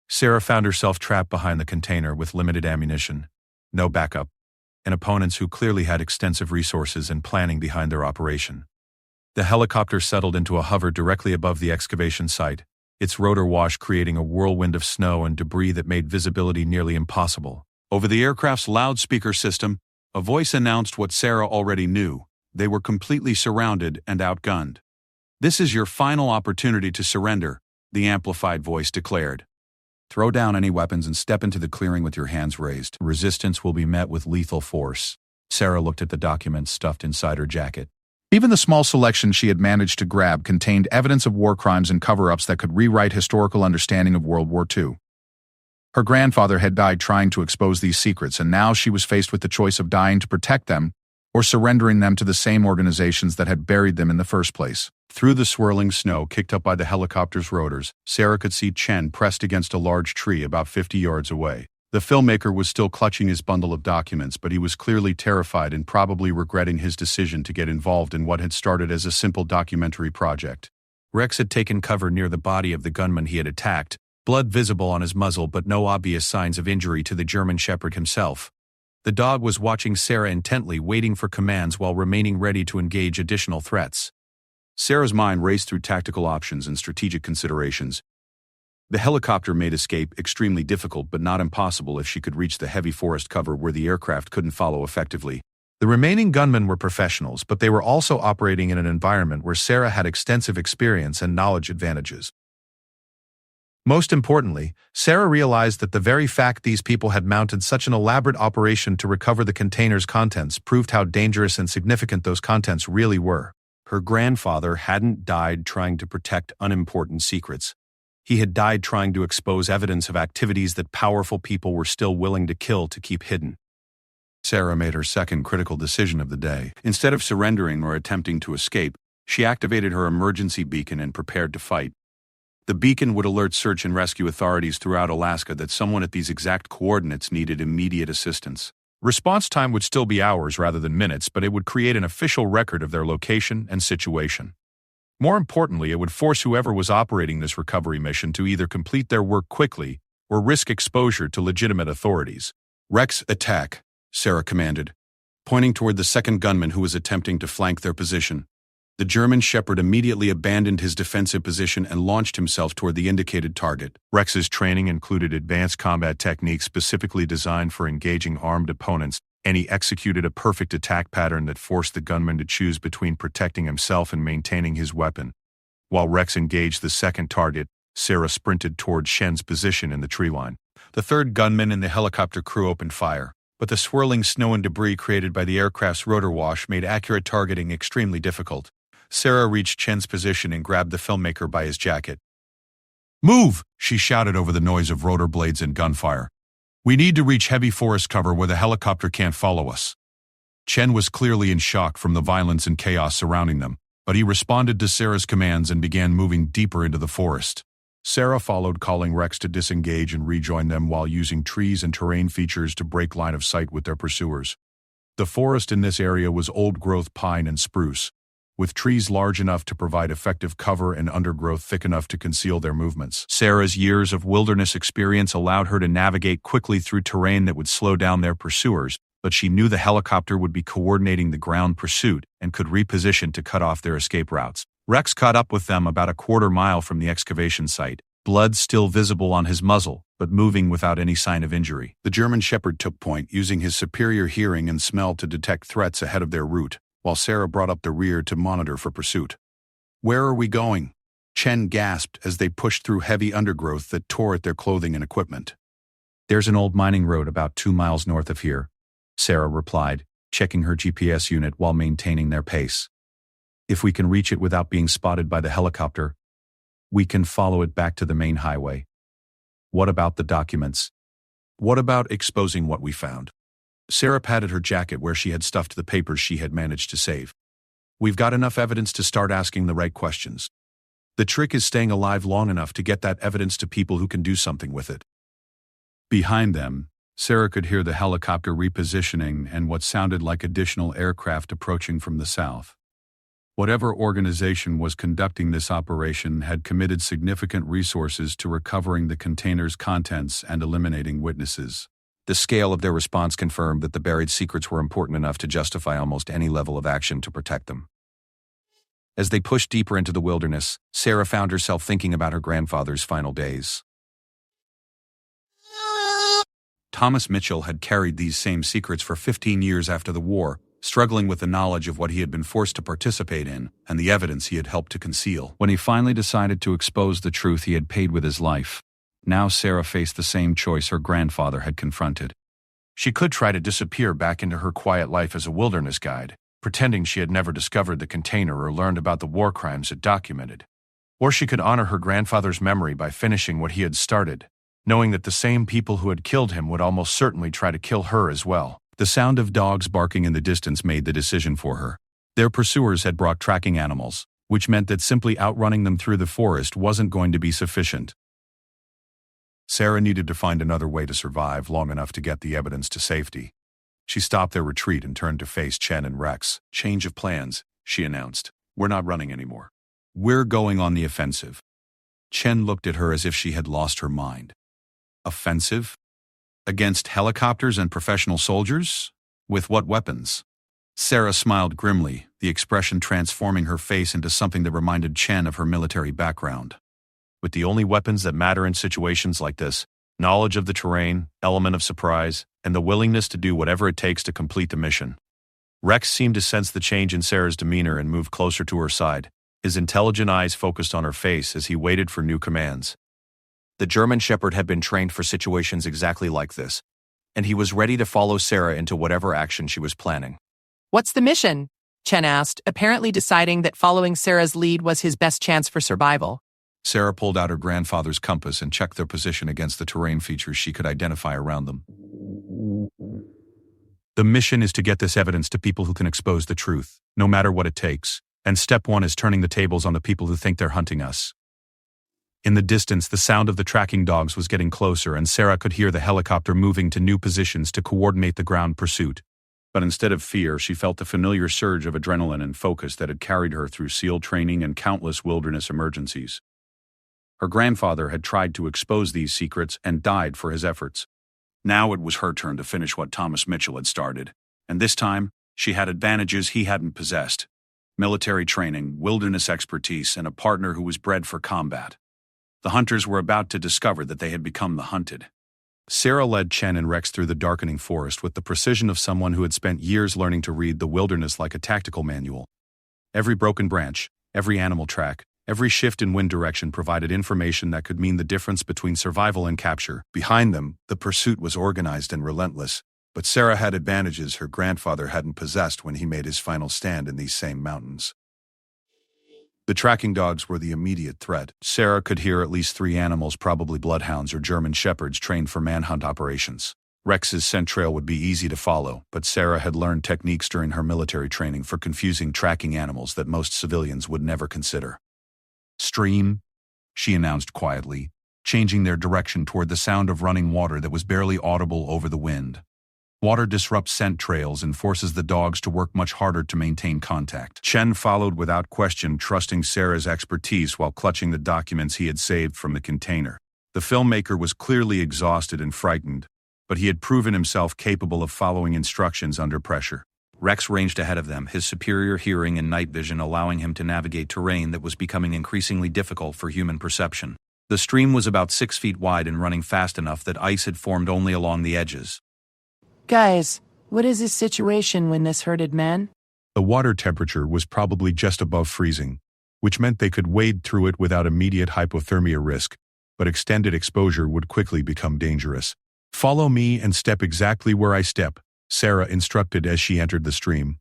Sarah found herself trapped behind the container with limited ammunition, no backup, and opponents who clearly had extensive resources and planning behind their operation. The helicopter settled into a hover directly above the excavation site, its rotor wash creating a whirlwind of snow and debris that made visibility nearly impossible. Over the aircraft's loudspeaker system, a voice announced what Sarah already knew: they were completely surrounded and outgunned. "This is your final opportunity to surrender," the amplified voice declared. "Throw down any weapons and step into the clearing with your hands raised. Resistance will be met with lethal force." Sarah looked at the documents stuffed inside her jacket. Even the small selection she had managed to grab contained evidence of war crimes and cover-ups that could rewrite historical understanding of World War II. Her grandfather had died trying to expose these secrets, and now she was faced with the choice of dying to protect them or surrendering them to the same organizations that had buried them in the first place. Through the swirling snow kicked up by the helicopter's rotors, Sarah could see Chen pressed against a large tree about 50 yards away. The filmmaker was still clutching his bundle of documents, but he was clearly terrified and probably regretting his decision to get involved in what had started as a simple documentary project. Rex had taken cover near the body of the gunman he had attacked, blood visible on his muzzle but no obvious signs of injury to the German Shepherd himself. The dog was watching Sarah intently, waiting for commands while remaining ready to engage additional threats. Sarah's mind raced through tactical options and strategic considerations. The helicopter made escape extremely difficult but not impossible if she could reach the heavy forest cover where the aircraft couldn't follow effectively. The remaining gunmen were professionals, but they were also operating in an environment where Sarah had extensive experience and knowledge advantages. Most importantly, Sarah realized that the very fact these people had mounted such an elaborate operation to recover the container's contents proved how dangerous and significant those contents really were. Her grandfather hadn't died trying to protect unimportant secrets. He had died trying to expose evidence of activities that powerful people were still willing to kill to keep hidden. Sarah made her second critical decision of the day. Instead of surrendering or attempting to escape, she activated her emergency beacon and prepared to fight. The beacon would alert search and rescue authorities throughout Alaska that someone at these exact coordinates needed immediate assistance. Response time would still be hours rather than minutes, but it would create an official record of their location and situation. More importantly, it would force whoever was operating this recovery mission to either complete their work quickly or risk exposure to legitimate authorities. "Rex, attack," Sarah commanded, pointing toward the second gunman who was attempting to flank their position. The German Shepherd immediately abandoned his defensive position and launched himself toward the indicated target. Rex's training included advanced combat techniques specifically designed for engaging armed opponents, and he executed a perfect attack pattern that forced the gunman to choose between protecting himself and maintaining his weapon. While Rex engaged the second target, Sarah sprinted toward Shen's position in the tree line. The third gunman and the helicopter crew opened fire, but the swirling snow and debris created by the aircraft's rotor wash made accurate targeting extremely difficult. Sarah reached Chen's position and grabbed the filmmaker by his jacket. "Move!" she shouted over the noise of rotor blades and gunfire. "We need to reach heavy forest cover where the helicopter can't follow us." Chen was clearly in shock from the violence and chaos surrounding them, but he responded to Sarah's commands and began moving deeper into the forest. Sarah followed, calling Rex to disengage and rejoin them while using trees and terrain features to break line of sight with their pursuers. The forest in this area was old-growth pine and spruce, with trees large enough to provide effective cover and undergrowth thick enough to conceal their movements. Sarah's years of wilderness experience allowed her to navigate quickly through terrain that would slow down their pursuers, but she knew the helicopter would be coordinating the ground pursuit and could reposition to cut off their escape routes. Rex caught up with them about a quarter-mile from the excavation site, blood still visible on his muzzle, but moving without any sign of injury. The German Shepherd took point, using his superior hearing and smell to detect threats ahead of their route, while Sarah brought up the rear to monitor for pursuit. "Where are we going?" Chen gasped as they pushed through heavy undergrowth that tore at their clothing and equipment. "There's an old mining road about 2 miles north of here," Sarah replied, checking her GPS unit while maintaining their pace. "If we can reach it without being spotted by the helicopter, we can follow it back to the main highway." "What about the documents?" "What about exposing what we found?" Sarah patted her jacket where she had stuffed the papers she had managed to save. "We've got enough evidence to start asking the right questions. The trick is staying alive long enough to get that evidence to people who can do something with it." Behind them, Sarah could hear the helicopter repositioning and what sounded like additional aircraft approaching from the south. Whatever organization was conducting this operation had committed significant resources to recovering the container's contents and eliminating witnesses. The scale of their response confirmed that the buried secrets were important enough to justify almost any level of action to protect them. As they pushed deeper into the wilderness, Sarah found herself thinking about her grandfather's final days. Thomas Mitchell had carried these same secrets for 15 years after the war, struggling with the knowledge of what he had been forced to participate in and the evidence he had helped to conceal. When he finally decided to expose the truth, he had paid with his life. Now Sarah faced the same choice her grandfather had confronted. She could try to disappear back into her quiet life as a wilderness guide, pretending she had never discovered the container or learned about the war crimes it documented. Or she could honor her grandfather's memory by finishing what he had started, knowing that the same people who had killed him would almost certainly try to kill her as well. The sound of dogs barking in the distance made the decision for her. Their pursuers had brought tracking animals, which meant that simply outrunning them through the forest wasn't going to be sufficient. Sarah needed to find another way to survive long enough to get the evidence to safety. She stopped their retreat and turned to face Chen and Rex. "Change of plans," she announced. "We're not running anymore. "We're going on the offensive." Chen looked at her as if she had lost her mind. "Offensive? Against helicopters and professional soldiers? With what weapons?" Sarah smiled grimly, the expression transforming her face into something that reminded Chen of her military background. "With the only weapons that matter in situations like this, knowledge of the terrain, element of surprise, and the willingness to do whatever it takes to complete the mission." Rex seemed to sense the change in Sarah's demeanor and moved closer to her side, his intelligent eyes focused on her face as he waited for new commands. The German Shepherd had been trained for situations exactly like this, and he was ready to follow Sarah into whatever action she was planning. "What's the mission?" Chen asked, apparently deciding that following Sarah's lead was his best chance for survival. Sarah pulled out her grandfather's compass and checked their position against the terrain features she could identify around them. "The mission is to get this evidence to people who can expose the truth, no matter what it takes. And step 1 is turning the tables on the people who think they're hunting us." In the distance, the sound of the tracking dogs was getting closer, and Sarah could hear the helicopter moving to new positions to coordinate the ground pursuit. But instead of fear, she felt the familiar surge of adrenaline and focus that had carried her through SEAL training and countless wilderness emergencies. Her grandfather had tried to expose these secrets and died for his efforts. Now it was her turn to finish what Thomas Mitchell had started, and this time, she had advantages he hadn't possessed: military training, wilderness expertise, and a partner who was bred for combat. The hunters were about to discover that they had become the hunted. Sarah led Chen and Rex through the darkening forest with the precision of someone who had spent years learning to read the wilderness like a tactical manual. Every broken branch, every animal track, every shift in wind direction provided information that could mean the difference between survival and capture. Behind them, the pursuit was organized and relentless, but Sarah had advantages her grandfather hadn't possessed when he made his final stand in these same mountains. The tracking dogs were the immediate threat. Sarah could hear at least 3 animals, probably bloodhounds or German shepherds trained for manhunt operations. Rex's scent trail would be easy to follow, but Sarah had learned techniques during her military training for confusing tracking animals that most civilians would never consider. "Stream," she announced quietly, changing their direction toward the sound of running water that was barely audible over the wind. Water disrupts scent trails and forces the dogs to work much harder to maintain contact. Chen followed without question, trusting Sarah's expertise while clutching the documents he had saved from the container. The filmmaker was clearly exhausted and frightened, but he had proven himself capable of following instructions under pressure. Rex ranged ahead of them, his superior hearing and night vision allowing him to navigate terrain that was becoming increasingly difficult for human perception. The stream was about 6 feet wide and running fast enough that ice had formed only along the edges. "Guys, what is this situation when this herded men?" The water temperature was probably just above freezing, which meant they could wade through it without immediate hypothermia risk, but extended exposure would quickly become dangerous. "Follow me and step exactly where I step," Sarah instructed as she entered the stream.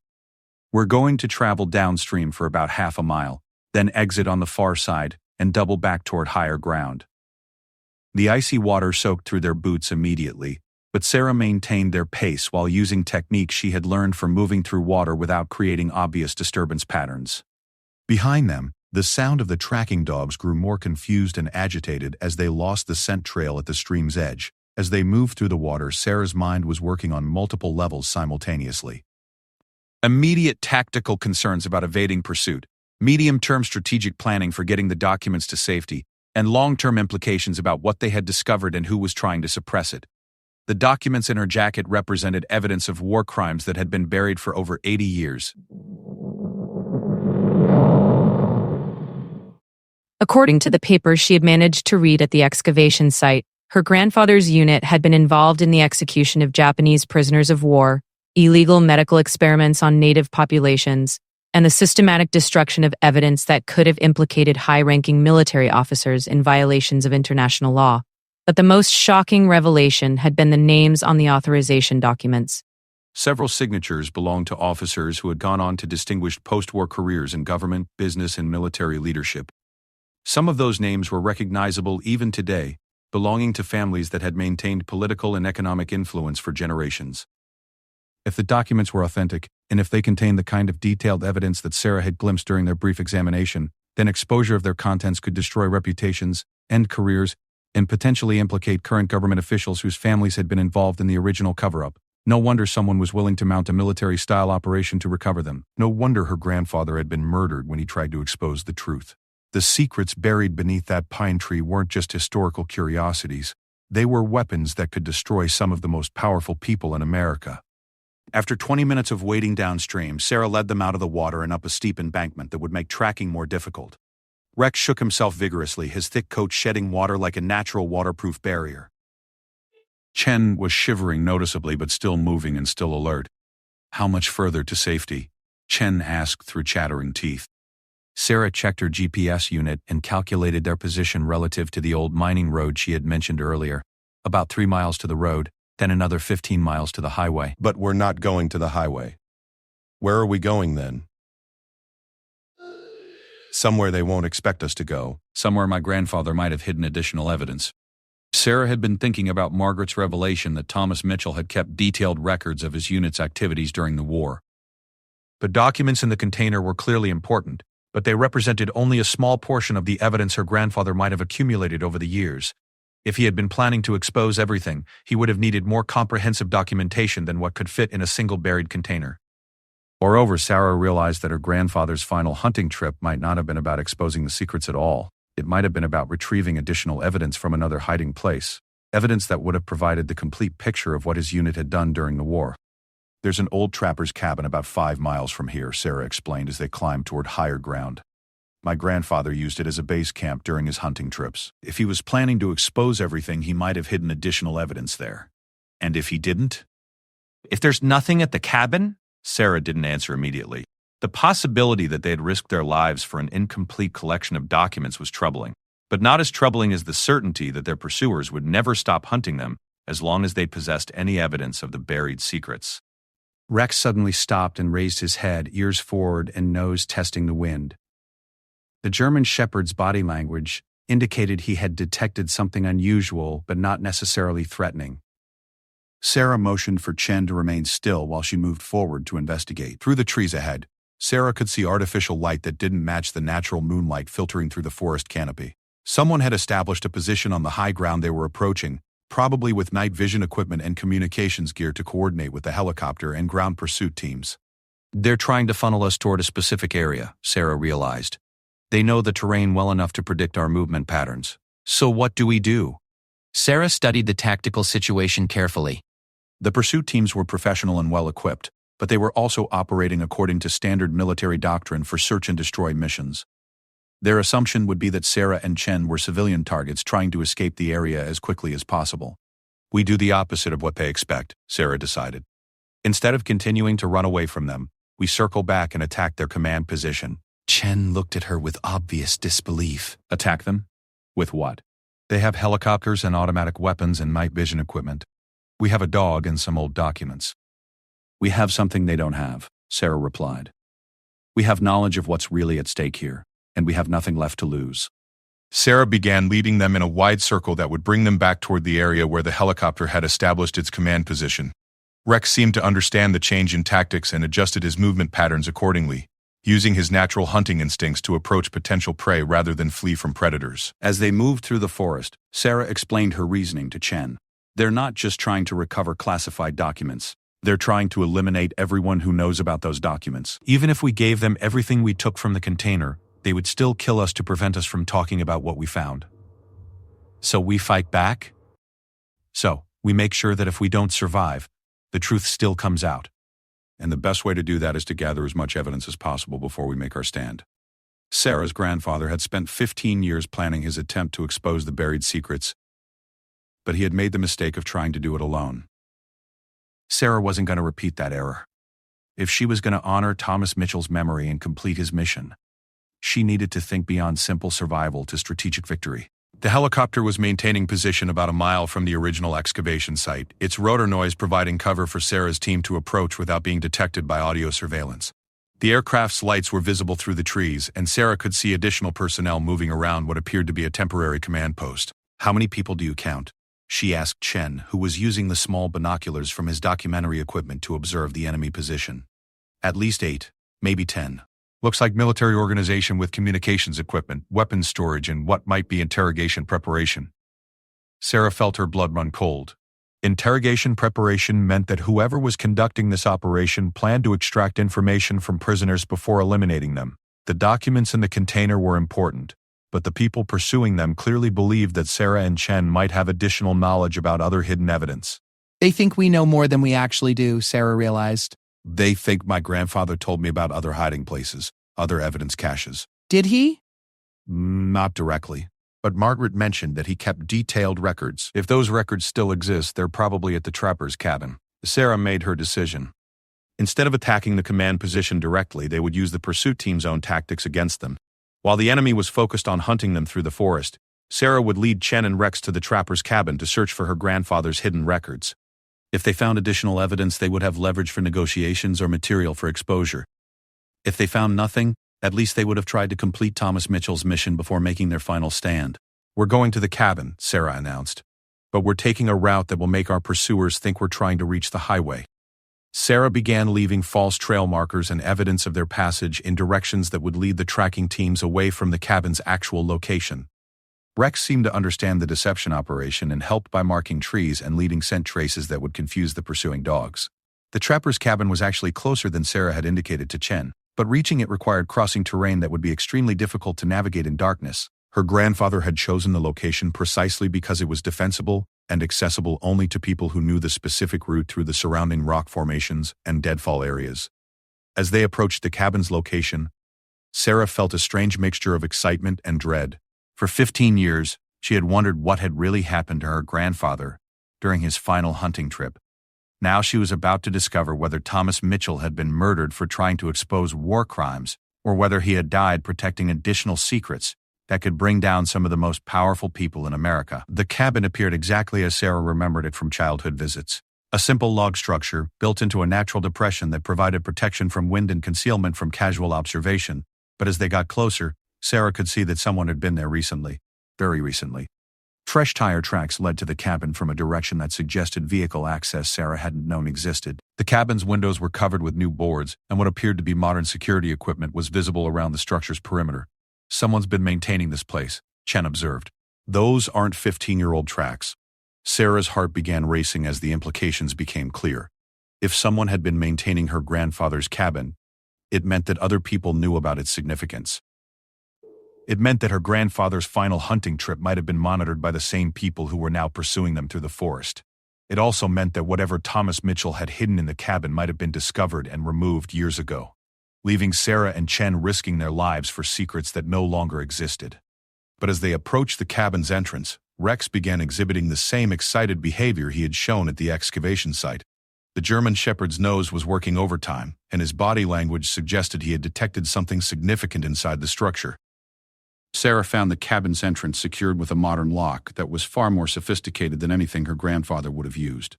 "We're going to travel downstream for about half a mile, then exit on the far side and double back toward higher ground." The icy water soaked through their boots immediately, but Sarah maintained their pace while using techniques she had learned from moving through water without creating obvious disturbance patterns. Behind them, the sound of the tracking dogs grew more confused and agitated as they lost the scent trail at the stream's edge. As they moved through the water, Sarah's mind was working on multiple levels simultaneously. Immediate tactical concerns about evading pursuit, medium-term strategic planning for getting the documents to safety, and long-term implications about what they had discovered and who was trying to suppress it. The documents in her jacket represented evidence of war crimes that had been buried for over 80 years. According to the papers she had managed to read at the excavation site, her grandfather's unit had been involved in the execution of Japanese prisoners of war, illegal medical experiments on native populations, and the systematic destruction of evidence that could have implicated high-ranking military officers in violations of international law. But the most shocking revelation had been the names on the authorization documents. Several signatures belonged to officers who had gone on to distinguished post-war careers in government, business, and military leadership. Some of those names were recognizable even today, belonging to families that had maintained political and economic influence for generations. If the documents were authentic, and if they contained the kind of detailed evidence that Sarah had glimpsed during their brief examination, then exposure of their contents could destroy reputations, end careers, and potentially implicate current government officials whose families had been involved in the original cover-up. No wonder someone was willing to mount a military-style operation to recover them. No wonder her grandfather had been murdered when he tried to expose the truth. The secrets buried beneath that pine tree weren't just historical curiosities. They were weapons that could destroy some of the most powerful people in America. After 20 minutes of wading downstream, Sarah led them out of the water and up a steep embankment that would make tracking more difficult. Rex shook himself vigorously, his thick coat shedding water like a natural waterproof barrier. Chen was shivering noticeably but still moving and still alert. "How much further to safety?" Chen asked through chattering teeth. Sarah checked her GPS unit and calculated their position relative to the old mining road she had mentioned earlier. About 3 miles to the road, then another 15 miles to the highway. But we're not going to the highway. Where are we going then? Somewhere they won't expect us to go. Somewhere my grandfather might have hidden additional evidence. Sarah had been thinking about Margaret's revelation that Thomas Mitchell had kept detailed records of his unit's activities during the war. The documents in the container were clearly important, but they represented only a small portion of the evidence her grandfather might have accumulated over the years. If he had been planning to expose everything, he would have needed more comprehensive documentation than what could fit in a single buried container. Moreover, Sarah realized that her grandfather's final hunting trip might not have been about exposing the secrets at all. It might have been about retrieving additional evidence from another hiding place, evidence that would have provided the complete picture of what his unit had done during the war. "There's an old trapper's cabin about 5 miles from here," Sarah explained as they climbed toward higher ground. "My grandfather used it as a base camp during his hunting trips. If he was planning to expose everything, he might have hidden additional evidence there. And if he didn't?" "If there's nothing at the cabin?" Sarah didn't answer immediately. The possibility that they had risked their lives for an incomplete collection of documents was troubling, but not as troubling as the certainty that their pursuers would never stop hunting them as long as they possessed any evidence of the buried secrets. Rex suddenly stopped and raised his head, ears forward and nose testing the wind. The German shepherd's body language indicated he had detected something unusual but not necessarily threatening. Sarah motioned for Chen to remain still while she moved forward to investigate. Through the trees ahead, Sarah could see artificial light that didn't match the natural moonlight filtering through the forest canopy. Someone had established a position on the high ground they were approaching, probably with night vision equipment and communications gear to coordinate with the helicopter and ground pursuit teams. "They're trying to funnel us toward a specific area," Sarah realized. "They know the terrain well enough to predict our movement patterns. So what do we do?" Sarah studied the tactical situation carefully. The pursuit teams were professional and well-equipped, but they were also operating according to standard military doctrine for search-and-destroy missions. Their assumption would be that Sarah and Chen were civilian targets trying to escape the area as quickly as possible. "We do the opposite of what they expect," Sarah decided. "Instead of continuing to run away from them, we circle back and attack their command position." Chen looked at her with obvious disbelief. "Attack them? With what?" "They have helicopters and automatic weapons and night vision equipment. We have a dog and some old documents." "We have something they don't have," Sarah replied. "We have knowledge of what's really at stake here, and we have nothing left to lose." Sarah began leading them in a wide circle that would bring them back toward the area where the helicopter had established its command position. Rex seemed to understand the change in tactics and adjusted his movement patterns accordingly, using his natural hunting instincts to approach potential prey rather than flee from predators. As they moved through the forest, Sarah explained her reasoning to Chen. "They're not just trying to recover classified documents. They're trying to eliminate everyone who knows about those documents. Even if we gave them everything we took from the container, they would still kill us to prevent us from talking about what we found. So we fight back? So, we make sure that if we don't survive, the truth still comes out. And the best way to do that is to gather as much evidence as possible before we make our stand." Sarah's grandfather had spent 15 years planning his attempt to expose the buried secrets, but he had made the mistake of trying to do it alone. Sarah wasn't going to repeat that error. If she was going to honor Thomas Mitchell's memory and complete his mission, she needed to think beyond simple survival to strategic victory. The helicopter was maintaining position about a mile from the original excavation site, its rotor noise providing cover for Sarah's team to approach without being detected by audio surveillance. The aircraft's lights were visible through the trees, and Sarah could see additional personnel moving around what appeared to be a temporary command post. "How many people do you count?" she asked Chen, who was using the small binoculars from his documentary equipment to observe the enemy position. "At least 8, maybe 10. Looks like military organization with communications equipment, weapons storage, and what might be interrogation preparation." Sarah felt her blood run cold. Interrogation preparation meant that whoever was conducting this operation planned to extract information from prisoners before eliminating them. The documents in the container were important, but the people pursuing them clearly believed that Sarah and Chen might have additional knowledge about other hidden evidence. They think we know more than we actually do, Sarah realized. They think my grandfather told me about other hiding places, other evidence caches. Did he? Not directly. But Margaret mentioned that he kept detailed records. If those records still exist, they're probably at the trapper's cabin. Sarah made her decision. Instead of attacking the command position directly, they would use the pursuit team's own tactics against them. While the enemy was focused on hunting them through the forest, Sarah would lead Chen and Rex to the trapper's cabin to search for her grandfather's hidden records. If they found additional evidence, they would have leverage for negotiations or material for exposure. If they found nothing, at least they would have tried to complete Thomas Mitchell's mission before making their final stand. "We're going to the cabin," Sarah announced. "But we're taking a route that will make our pursuers think we're trying to reach the highway." Sarah began leaving false trail markers and evidence of their passage in directions that would lead the tracking teams away from the cabin's actual location. Rex seemed to understand the deception operation and helped by marking trees and leading scent traces that would confuse the pursuing dogs. The trapper's cabin was actually closer than Sarah had indicated to Chen, but reaching it required crossing terrain that would be extremely difficult to navigate in darkness. Her grandfather had chosen the location precisely because it was defensible and accessible only to people who knew the specific route through the surrounding rock formations and deadfall areas. As they approached the cabin's location, Sarah felt a strange mixture of excitement and dread. For 15 years, she had wondered what had really happened to her grandfather during his final hunting trip. Now she was about to discover whether Thomas Mitchell had been murdered for trying to expose war crimes, or whether he had died protecting additional secrets that could bring down some of the most powerful people in America. The cabin appeared exactly as Sarah remembered it from childhood visits. A simple log structure built into a natural depression that provided protection from wind and concealment from casual observation. But as they got closer, Sarah could see that someone had been there recently, very recently. Fresh tire tracks led to the cabin from a direction that suggested vehicle access Sarah hadn't known existed. The cabin's windows were covered with new boards, and what appeared to be modern security equipment was visible around the structure's perimeter. "Someone's been maintaining this place," Chen observed. "Those aren't 15-year-old tracks." Sarah's heart began racing as the implications became clear. If someone had been maintaining her grandfather's cabin, it meant that other people knew about its significance. It meant that her grandfather's final hunting trip might have been monitored by the same people who were now pursuing them through the forest. It also meant that whatever Thomas Mitchell had hidden in the cabin might have been discovered and removed years ago, leaving Sarah and Chen risking their lives for secrets that no longer existed. But as they approached the cabin's entrance, Rex began exhibiting the same excited behavior he had shown at the excavation site. The German Shepherd's nose was working overtime, and his body language suggested he had detected something significant inside the structure. Sarah found the cabin's entrance secured with a modern lock that was far more sophisticated than anything her grandfather would have used.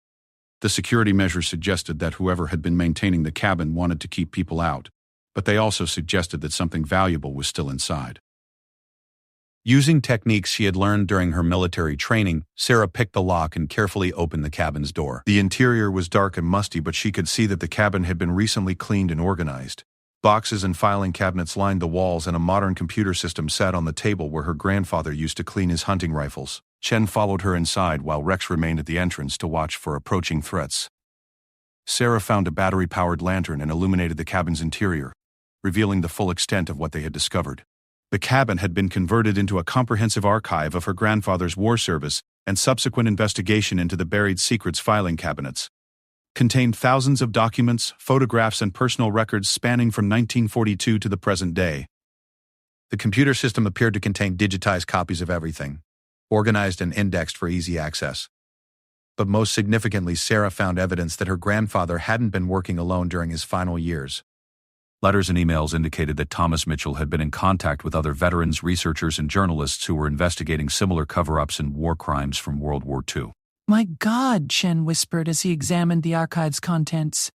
The security measures suggested that whoever had been maintaining the cabin wanted to keep people out, but they also suggested that something valuable was still inside. Using techniques she had learned during her military training, Sarah picked the lock and carefully opened the cabin's door. The interior was dark and musty, but she could see that the cabin had been recently cleaned and organized. Boxes and filing cabinets lined the walls, and a modern computer system sat on the table where her grandfather used to clean his hunting rifles. Chen followed her inside while Rex remained at the entrance to watch for approaching threats. Sarah found a battery-powered lantern and illuminated the cabin's interior, revealing the full extent of what they had discovered. The cabin had been converted into a comprehensive archive of her grandfather's war service and subsequent investigation into the buried secrets filing cabinets. Contained thousands of documents, photographs, and personal records spanning from 1942 to the present day. The computer system appeared to contain digitized copies of everything, organized and indexed for easy access. But most significantly, Sarah found evidence that her grandfather hadn't been working alone during his final years. Letters and emails indicated that Thomas Mitchell had been in contact with other veterans, researchers, and journalists who were investigating similar cover-ups and war crimes from World War II. My God, Chen whispered as he examined the archive's contents.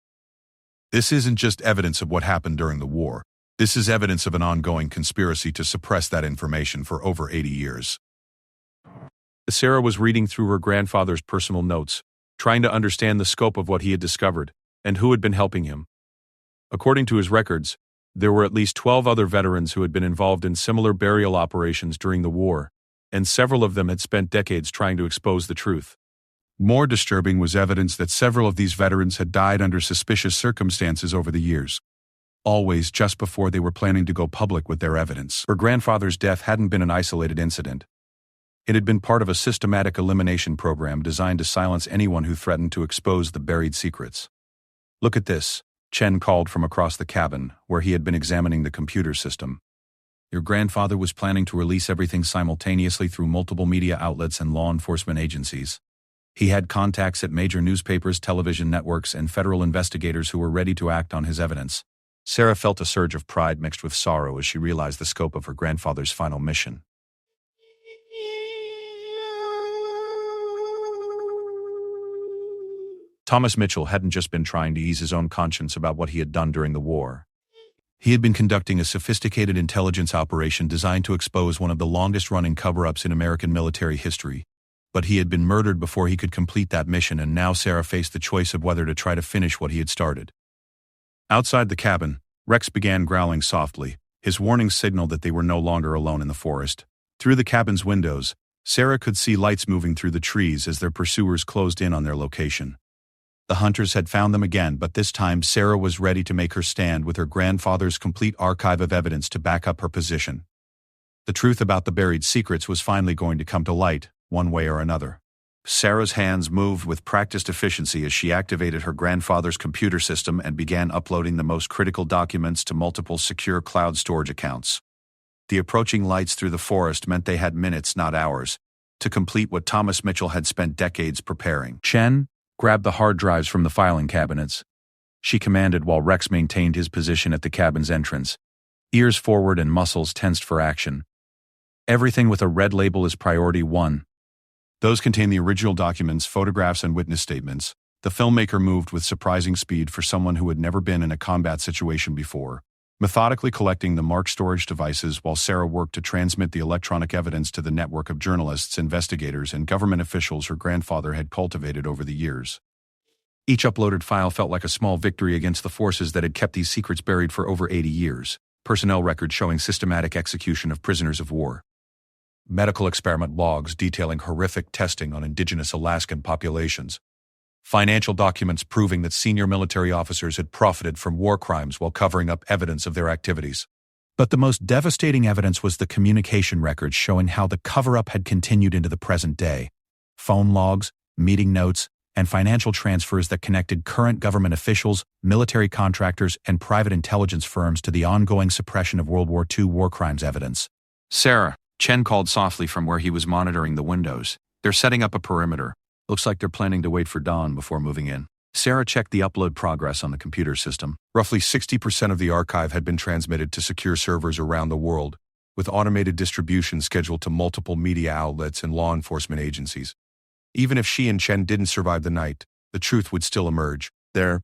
This isn't just evidence of what happened during the war. This is evidence of an ongoing conspiracy to suppress that information for over 80 years. Sarah was reading through her grandfather's personal notes, trying to understand the scope of what he had discovered and who had been helping him. According to his records, there were at least 12 other veterans who had been involved in similar burial operations during the war, and several of them had spent decades trying to expose the truth. More disturbing was evidence that several of these veterans had died under suspicious circumstances over the years, always just before they were planning to go public with their evidence. Her grandfather's death hadn't been an isolated incident. It had been part of a systematic elimination program designed to silence anyone who threatened to expose the buried secrets. "Look at this," Chen called from across the cabin, where he had been examining the computer system. Your grandfather was planning to release everything simultaneously through multiple media outlets and law enforcement agencies. He had contacts at major newspapers, television networks, and federal investigators who were ready to act on his evidence. Sarah felt a surge of pride mixed with sorrow as she realized the scope of her grandfather's final mission. Thomas Mitchell hadn't just been trying to ease his own conscience about what he had done during the war. He had been conducting a sophisticated intelligence operation designed to expose one of the longest-running cover-ups in American military history. But he had been murdered before he could complete that mission, and now Sarah faced the choice of whether to try to finish what he had started. Outside the cabin, Rex began growling softly. His warning signaled that they were no longer alone in the forest. Through the cabin's windows, Sarah could see lights moving through the trees as their pursuers closed in on their location. The hunters had found them again, but this time Sarah was ready to make her stand with her grandfather's complete archive of evidence to back up her position. The truth about the buried secrets was finally going to come to light, one way or another. Sarah's hands moved with practiced efficiency as she activated her grandfather's computer system and began uploading the most critical documents to multiple secure cloud storage accounts. The approaching lights through the forest meant they had minutes, not hours, to complete what Thomas Mitchell had spent decades preparing. Chen, grab the hard drives from the filing cabinets, she commanded while Rex maintained his position at the cabin's entrance, ears forward and muscles tensed for action. Everything with a red label is priority 1. Those contain the original documents, photographs, and witness statements. The filmmaker moved with surprising speed for someone who had never been in a combat situation before, methodically collecting the marked storage devices while Sarah worked to transmit the electronic evidence to the network of journalists, investigators, and government officials her grandfather had cultivated over the years. Each uploaded file felt like a small victory against the forces that had kept these secrets buried for over 80 years. Personnel records showing systematic execution of prisoners of war. Medical experiment logs detailing horrific testing on indigenous Alaskan populations. Financial documents proving that senior military officers had profited from war crimes while covering up evidence of their activities. But the most devastating evidence was the communication records showing how the cover-up had continued into the present day. Phone logs, meeting notes, and financial transfers that connected current government officials, military contractors, and private intelligence firms to the ongoing suppression of World War II war crimes evidence. "Sarah," Chen called softly from where he was monitoring the windows. "They're setting up a perimeter. Looks like they're planning to wait for dawn before moving in." Sarah checked the upload progress on the computer system. Roughly 60% of the archive had been transmitted to secure servers around the world, with automated distribution scheduled to multiple media outlets and law enforcement agencies. Even if she and Chen didn't survive the night, the truth would still emerge. There,